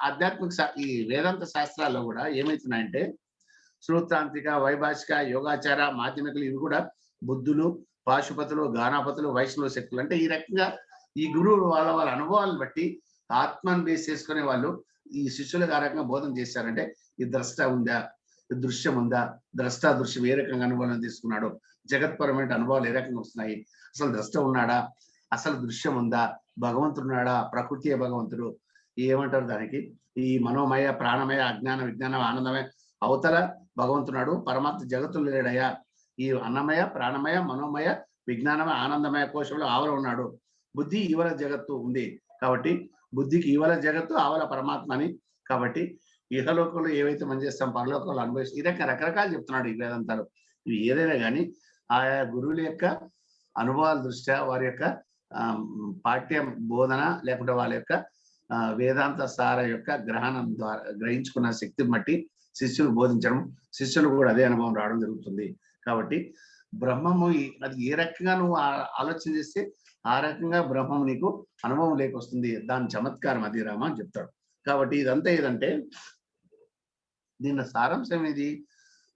ఆధ్యాత్మిక ఈ వేదాంత శాస్త్రాల్లో కూడా ఏమవుతున్నాయంటే సూత్రాంతిక, వైభాషిక, యోగాచార, మాధ్యమికులు ఇవి కూడా బుద్ధులు, పాశుపతులు, గానాపతులు, వైష్ణవ శక్తులు. అంటే ఈ రకంగా ఈ గురువులు వాళ్ళ అనుభవాలను బట్టి ఆత్మను బేస్ చేసుకునే వాళ్ళు ఈ శిష్యులకు ఆ రకంగా బోధన చేశారంటే ఈ ద్రష్ట ఉందా, ఈ దృశ్యం ఉందా, ద్రష్ట దృశ్యం ఏ రకంగా అనుభవం తీసుకున్నాడు, జగత్పరమైన అనుభవాలు ఏ రకంగా వస్తున్నాయి, అసలు ద్రష్ట ఉన్నాడా అసలు దృశ్యం ఉందా, భగవంతుడున్నాడా, ప్రకృతియే భగవంతుడు, ఏమంటారు దానికి, ఈ మనోమయ ప్రాణమయ అజ్ఞాన విజ్ఞానం ఆనందమయ అవతల భగవంతున్నాడు, పరమాత్మ జగత్తులు లేడయ్యా, ఈ అన్నమయ ప్రాణమయ మనోమయ విజ్ఞానమయ ఆనందమయ కోశంలో ఆవల ఉన్నాడు, బుద్ధి ఈవల జగత్తు ఉంది, కాబట్టి బుద్ధికి ఈవల జగత్తు ఆవల పరమాత్మ అని, కాబట్టి ఇహలోకంలో ఏవైతే మనం చేస్తాం పరలోకంలో అనుభవిస్తాం, ఈ రకరకాలు చెప్తున్నాడు ఈ వేదాంతాలు. ఇవి ఏదైనా కానీ ఆయా గురువుల యొక్క అనుభవాల దృష్ట్యా వారి యొక్క పాఠ్య బోధన లేకుంటే వాళ్ళ యొక్క వేదాంత సార యొక్క గ్రహణం ద్వారా గ్రహించుకున్న శక్తిని బట్టి శిష్యులు బోధించడం, శిష్యులు కూడా అదే అనుభవం రావడం జరుగుతుంది. కాబట్టి బ్రహ్మము అది ఏ రకంగా నువ్వు ఆలోచన చేస్తే ఆ రకంగా బ్రహ్మము నీకు అనుభవం లేకొస్తుంది, దాని చమత్కారం అది రామ అని చెప్తాడు. కాబట్టి ఇదంతా ఏదంటే దీని సారాంశం ఏది,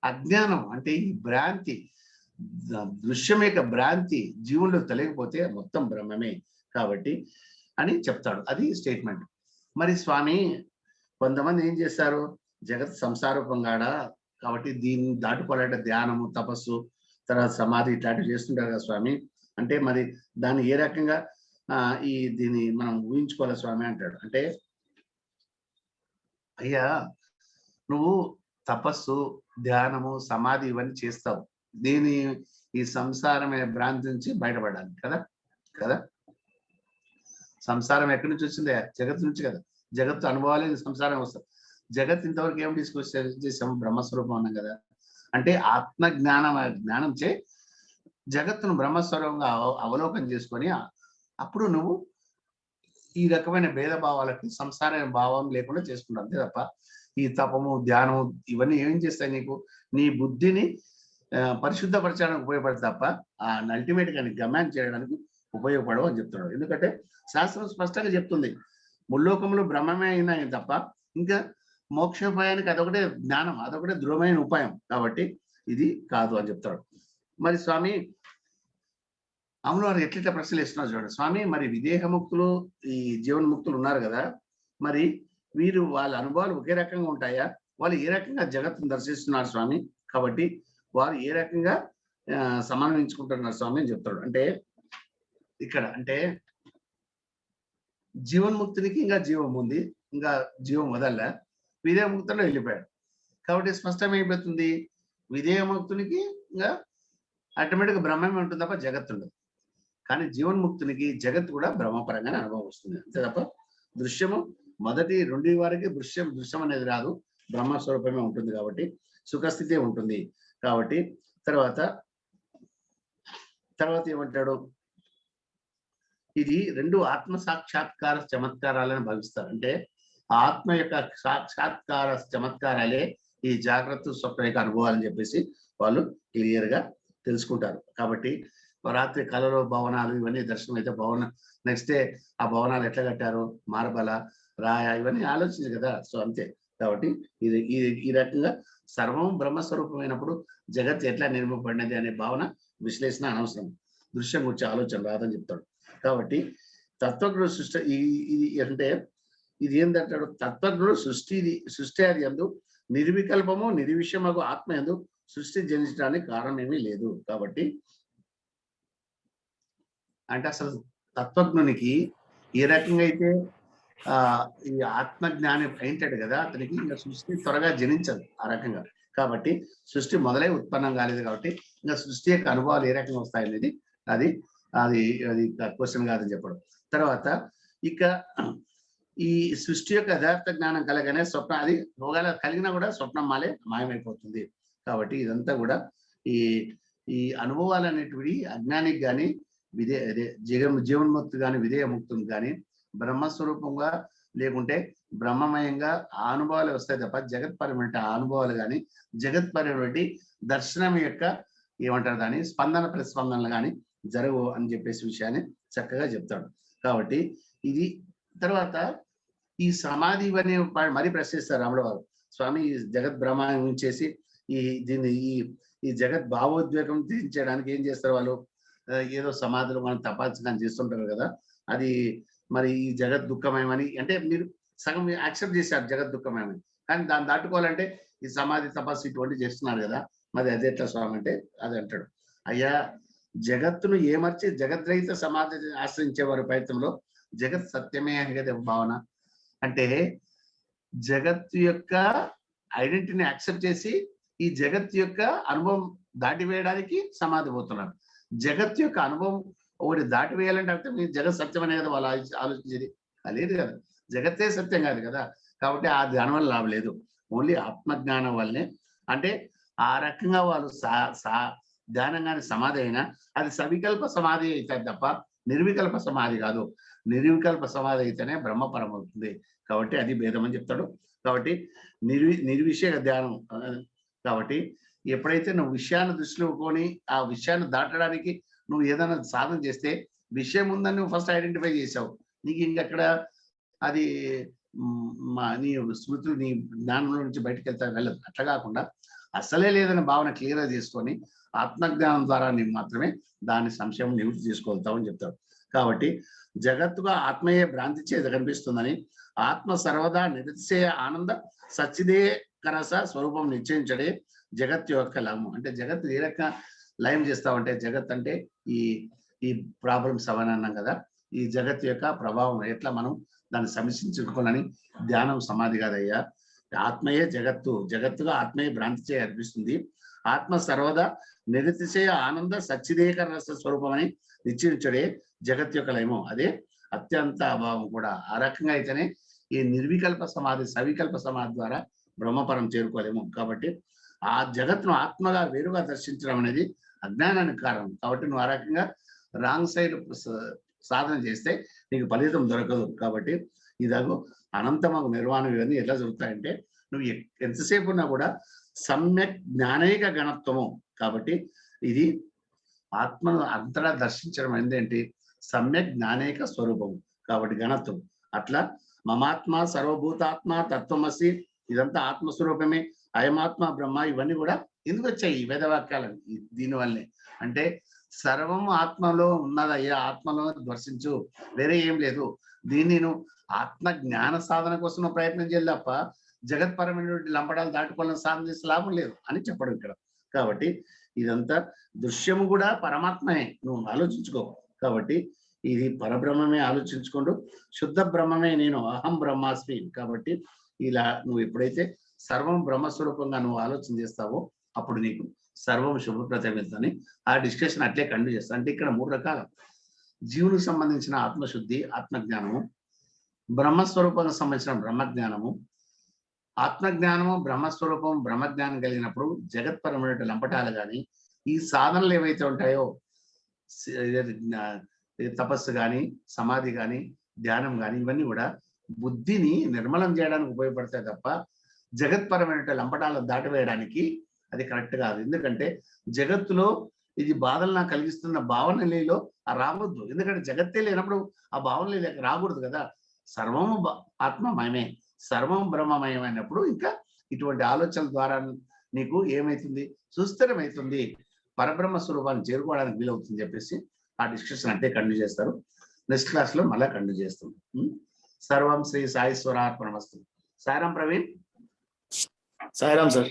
అజ్ఞానం అంటే ఈ భ్రాంతి, దృశ్యం యొక్క భ్రాంతి జీవుల్లో తెలియకపోతే మొత్తం బ్రహ్మమే కాబట్టి అని చెప్తాడు. అది స్టేట్మెంట్. మరి స్వామి కొంతమంది ఏం చేస్తారు, జగత్ సంసారూపంగాడా, కాబట్టి దీన్ని దాటుకోవాలంటే ధ్యానము తపస్సు తర్వాత సమాధి ఇట్లాంటివి చేస్తుంటారు కదా స్వామి, అంటే మరి దాన్ని ఏ రకంగా దీన్ని మనం ఊహించుకోవాలి స్వామి అంటాడు. అంటే అయ్యా నువ్వు తపస్సు ధ్యానము సమాధి ఇవన్నీ చేస్తావు, దీని ఈ సంసారమైన భ్రాంతి నుంచి బయటపడాలి కదా కదా. సంసారం ఎక్కడి నుంచి వచ్చిందే, జగత్తు నుంచి కదా, జగత్తు అనుభవాలే సంసారం వస్తుంది. జగత్ ఇంతవరకు ఏం చేసాము, బ్రహ్మస్వరూపం అన్నాం కదా, అంటే ఆత్మ జ్ఞానం చే జగత్తును బ్రహ్మస్వరూపంగా అవలోకనం చేసుకొని అప్పుడు నువ్వు ఈ రకమైన భేదభావాలకి సంసార భావం లేకుండా చేసుకుంటావు, అంతే తప్ప ఈ తపము ధ్యానము ఇవన్నీ ఏం చేస్తాయి, నీకు నీ బుద్ధిని పరిశుద్ధపరచడానికి ఉపయోగపడదు తప్ప అల్టిమేట్ గా గమ్యాన్ని చేయడానికి ఉపయోగపడవు అని చెప్తున్నాడు. ఎందుకంటే శాస్త్రం స్పష్టంగా చెప్తుంది, ముల్లోకంలో బ్రహ్మమే అయినా తప్ప ఇంకా మోక్షోపాయానికి అదొకటే జ్ఞానం, అదొకటే దృఢమైన ఉపాయం, కాబట్టి ఇది కాదు అని చెప్తాడు. మరి స్వామి అమలు వారు ఎట్లా ప్రశ్నలు ఇస్తున్నారు చూడండి స్వామి, మరి విదేహముక్తులు ఈ జీవన్ముక్తులు ఉన్నారు కదా, మరి వీరు వాళ్ళ అనుభవాలు ఒకే రకంగా ఉంటాయా, వాళ్ళు ఏ రకంగా జగత్తును దర్శిస్తున్నారు స్వామి, కాబట్టి వారు ఏ రకంగా సమన్వయించుకుంటున్నారు స్వామి అని చెప్తాడు. అంటే ఇక్కడ అంటే జీవన్ముక్తునికి ఇంకా జీవం ఉంది, ఇంకా జీవం వదల్లా, విదేహముక్తుల్లో వెళ్ళిపోయాడు, కాబట్టి స్పష్టమైపోతుంది విదేహముక్తునికి ఇంకా ఆటోమేటిక్గా బ్రహ్మమే ఉంటుంది తప్ప జగత్తు ఉండదు. కానీ జీవన్ముక్తునికి జగత్ కూడా బ్రహ్మపరంగానే అనుభవం వస్తుంది, అంతే తప్ప దృశ్యము మొదటి రెండు వారికి దృశ్యం అనేది రాదు, బ్రహ్మస్వరూపమే ఉంటుంది, కాబట్టి సుఖస్థితి ఉంటుంది. కాబట్టి తర్వాత ఏమంటాడు, ఇది రెండు ఆత్మ సాక్షాత్కార చమత్కారాలని భావిస్తారు. అంటే ఆత్మ యొక్క సాక్షాత్కార చమత్కారాలే ఈ జాగ్రత్త స్వప్న యొక్క అనుభవాలని చెప్పేసి వాళ్ళు క్లియర్ గా తెలుసుకుంటారు. కాబట్టి రాత్రి కళలో భవనాలు ఇవన్నీ దర్శనం అయితే నెక్స్ట్ డే ఆ భవనాలు ఎట్లా కట్టారు, మార్బల రాయ ఇవన్నీ ఆలోచించు కదా, సో అంతే. కాబట్టి ఇది ఈ రకంగా సర్వం బ్రహ్మస్వరూపమైనప్పుడు జగత్ ఎట్లా నిర్మింపబడినది అనే భావన విశ్లేషణ అనవసరం, దృశ్యం గురించి ఆలోచన రాదని చెప్తాడు. కాబట్టి తత్వజ్ఞుడు సృష్టి ఇది అంటే ఇది ఏంటంటాడు, తత్వజ్ఞుడు సృష్టి అది ఎందు నిర్వికల్పము నిర్విషయమగు ఆత్మ ఎందు సృష్టి జనించడానికి కారణం ఏమీ లేదు. కాబట్టి అంటే అసలు తత్వజ్ఞునికి ఏ రకంగా అయితే ఈ ఆత్మజ్ఞాని అయింటాడు కదా, అతనికి ఇంకా సృష్టి త్వరగా జనించదు ఆ రకంగా. కాబట్టి సృష్టి మొదలై ఉత్పన్నం కాలేదు, కాబట్టి ఇంకా సృష్టి యొక్క అనుభవాలు ఏ రకంగా వస్తాయనేది అది అది అది క్వశ్చన్ కాదని చెప్పడం. తర్వాత ఇక ఈ సృష్టి యొక్క యథార్థ జ్ఞానం కలగానే స్వప్న అది ఒకవేళ కలిగినా కూడా స్వప్నం మాలే మాయమైపోతుంది. కాబట్టి ఇదంతా కూడా ఈ అనుభవాలు అనేటివి అజ్ఞానికి కానీ జీవన్ముక్తి కానీ విధేయముక్తుని కానీ బ్రహ్మస్వరూపంగా లేకుంటే బ్రహ్మమయంగా ఆ అనుభవాలు వస్తాయి తప్ప జగత్పరమైన ఆ అనుభవాలు కానీ జగత్పరమైన దర్శనం యొక్క ఏమంటారు దాని స్పందన ప్రతిస్పందనలు కానీ జరగవు అని చెప్పేసి విషయాన్ని చక్కగా చెప్తాడు. కాబట్టి ఇది తర్వాత ఈ సమాధి ఇవన్నీ మరీ ప్రశ్నిస్తారు రాముల వారు, స్వామి జగత్ బ్రహ్మాండం చేసి దీన్ని ఈ జగత్ భావోద్వేగం తీర్చడానికి ఏం చేస్తారు వాళ్ళు, ఏదో సమాధిలో మనం తపాల్సి చేస్తుంటారు కదా, అది మరి ఈ జగత్ దుఃఖమయమని అంటే మీరు సగం యాక్సెప్ట్ చేశారు జగత్ దుఃఖమయమని, కానీ దాన్ని దాటుకోవాలంటే ఈ సమాధి తపస్సు ఇటువంటి చేస్తున్నారు కదా, మరి అది ఎట్లా స్వామి అంటే అది అంటాడు, అయ్యా జగత్తును ఏమర్చి జగద్రహిత సమాధి ఆశ్రయించే వారి ప్రయత్నంలో జగత్ సత్యమే అని కదా భావన. అంటే జగత్తు యొక్క ఐడెంటిటీని యాక్సెప్ట్ చేసి ఈ జగత్ యొక్క అనుభవం దాటివేయడానికి సమాధి పోతున్నారు. జగత్ యొక్క అనుభవం ఒకటి దాటివేయాలంటే అర్థం ఈ జగత్ సత్యం అనే కదా వాళ్ళు ఆలోచించేది. లేదు కదా, జగత్తే సత్యం కాదు కదా. కాబట్టి ఆ ధ్యానం వల్ల లాభం లేదు. ఓన్లీ ఆత్మజ్ఞానం వల్లనే. అంటే ఆ రకంగా వాళ్ళు ధ్యానం కానీ సమాధి అయినా అది సవికల్ప సమాధి అవుతుంది తప్ప నిర్వికల్ప సమాధి కాదు. నిర్వికల్ప సమాధి అయితేనే బ్రహ్మపరం అవుతుంది. కాబట్టి అది భేదం అని చెప్తాడు. కాబట్టి నిర్విషయ ధ్యానం. కాబట్టి ఎప్పుడైతే నువ్వు విషయాన్ని దృష్టిలో కొని ఆ విషయాన్ని దాటడానికి నువ్వు ఏదైనా సాధన చేస్తే విషయం ఉందని నువ్వు ఫస్ట్ ఐడెంటిఫై చేసావు, నీకు ఇంకక్కడ అది నీ స్మృతులు నీ జ్ఞానంలో నుంచి బయటకు వెళ్తా వెళ్ళదు. అట్లా కాకుండా అసలే లేదని భావన క్లియర్గా చేసుకొని ఆత్మజ్ఞానం ద్వారా నీవు మాత్రమే దాని సంశయం నివృత్తి చేసుకోగలుగుతావని చెప్తాడు. కాబట్టి జగత్తుగా ఆత్మయే భ్రాంతి చేత కనిపిస్తుందని ఆత్మ సర్వదా నిరతిశయ ఆనంద సచ్చిదేకరస స్వరూపం నిశ్చయించడే జగత్ యొక్క లయము. అంటే జగత్ ఏ రకంగా లయం చేస్తామంటే జగత్ అంటే ఈ ఈ ప్రాబ్లమ్స్ అవన్నీ అన్నాం కదా, ఈ జగత్ యొక్క ప్రభావం ఎట్లా మనం దాన్ని సమీక్షించుకోవాలని ధ్యానం సమాధి కాదయ్యా. ఆత్మయే జగత్తు, జగత్తుగా ఆత్మయే భ్రాంతి చేయ అనిపిస్తుంది. ఆత్మ సర్వదా నిరతిశయ ఆనంద సచ్చిదేకర రస స్వరూపం అని నిశ్చయించడే జగత్ యొక్క లయము. అదే అత్యంత అభావం కూడా. ఆ రకంగా అయితేనే ఈ నిర్వికల్ప సమాధి సవికల్ప సమాధి ద్వారా బ్రహ్మపరం చేరుకోలేము. కాబట్టి ఆ జగత్తును ఆత్మగా వేరుగా దర్శించడం అనేది అజ్ఞానానికి కారణం. కాబట్టి నువ్వు ఆ రకంగా రాంగ్ సైడ్ సాధన చేస్తే నీకు ఫలితం దొరకదు. కాబట్టి ఇదాగో అనంతమగు నిర్వాణం ఇవన్నీ ఎట్లా జరుగుతాయంటే నువ్వు ఎంతసేపు ఉన్నా కూడా సమ్యక్ జ్ఞానైక గణత్వము. కాబట్టి ఇది ఆత్మను అంతటా దర్శించడం ఏంటంటే సమ్యక్ జ్ఞానైక స్వరూపము. కాబట్టి గణత్వం అట్లా మమాత్మ సర్వభూతాత్మ తత్వమసి ఇదంతా ఆత్మస్వరూపమే. అయమాత్మ బ్రహ్మ ఇవన్నీ కూడా ఎందుకు వచ్చాయి వేదవాక్యాలను దీనివల్లనే. అంటే సర్వం ఆత్మలో ఉన్నదయ్యా, ఆత్మలో దర్శించు, వేరే ఏం లేదు. దీన్ని నువ్వు ఆత్మ జ్ఞాన సాధన కోసం నువ్వు ప్రయత్నం చేయాలి తప్ప జగత్పరమైనటువంటి లంపడాలు దాటుకోవాలని సాధన చేసే లాభం లేదు అని చెప్పడం ఇక్కడ. కాబట్టి ఇదంతా దృశ్యము కూడా పరమాత్మనే, నువ్వు ఆలోచించుకో. కాబట్టి ఇది పరబ్రహ్మమే ఆలోచించుకోండు. శుద్ధ బ్రహ్మమే నేను, అహం బ్రహ్మాస్మి. కాబట్టి ఇలా నువ్వు ఎప్పుడైతే సర్వం బ్రహ్మస్వరూపంగా నువ్వు ఆలోచన చేస్తావో అప్పుడు నీకు సర్వం శుభప్రదమవుతుందని ఆ డిస్కషన్ అట్లే కంటిన్యూ చేస్తా. అంటే ఇక్కడ 3 రకాల జీవునికి సంబంధించిన ఆత్మశుద్ధి ఆత్మజ్ఞానము, బ్రహ్మస్వరూపంగా సంబంధించిన బ్రహ్మజ్ఞానము, ఆత్మజ్ఞానము బ్రహ్మస్వరూపం బ్రహ్మజ్ఞానం కలిగినప్పుడు జగత్పరమైన లంపటాలు కానీ ఈ సాధనలు ఏవైతే ఉంటాయో తపస్సు కానీ సమాధి కానీ ధ్యానం కానీ ఇవన్నీ కూడా బుద్ధిని నిర్మలం చేయడానికి ఉపయోగపడతాయి తప్ప జగత్పరమైన లంపటాలను దాటివేయడానికి అది కరెక్ట్ కాదు. ఎందుకంటే జగత్తులో ఇది బాధలు నాకు కలిగిస్తున్న భావనలో రావద్దు. ఎందుకంటే జగత్తే లేనప్పుడు ఆ భావనలు రాకూడదు కదా. సర్వము ఆత్మమయమే, సర్వం బ్రహ్మమయమైనప్పుడు ఇంకా ఇటువంటి ఆలోచనల ద్వారా నీకు ఏమైతుంది, సుస్థిరమవుతుంది, పరబ్రహ్మ స్వరూపాన్ని చేరుకోవడానికి వీలవుతుంది చెప్పేసి ఆ డిస్కషన్ అంటే కంటిన్యూ చేస్తారు. నెక్స్ట్ క్లాస్ లో మళ్ళీ కంటిన్యూ చేస్తాం. సర్వం శ్రీ సాయిశ్వరార్పణమస్తు. సాయిరాం ప్రవీణ్. సాయిరాం సార్.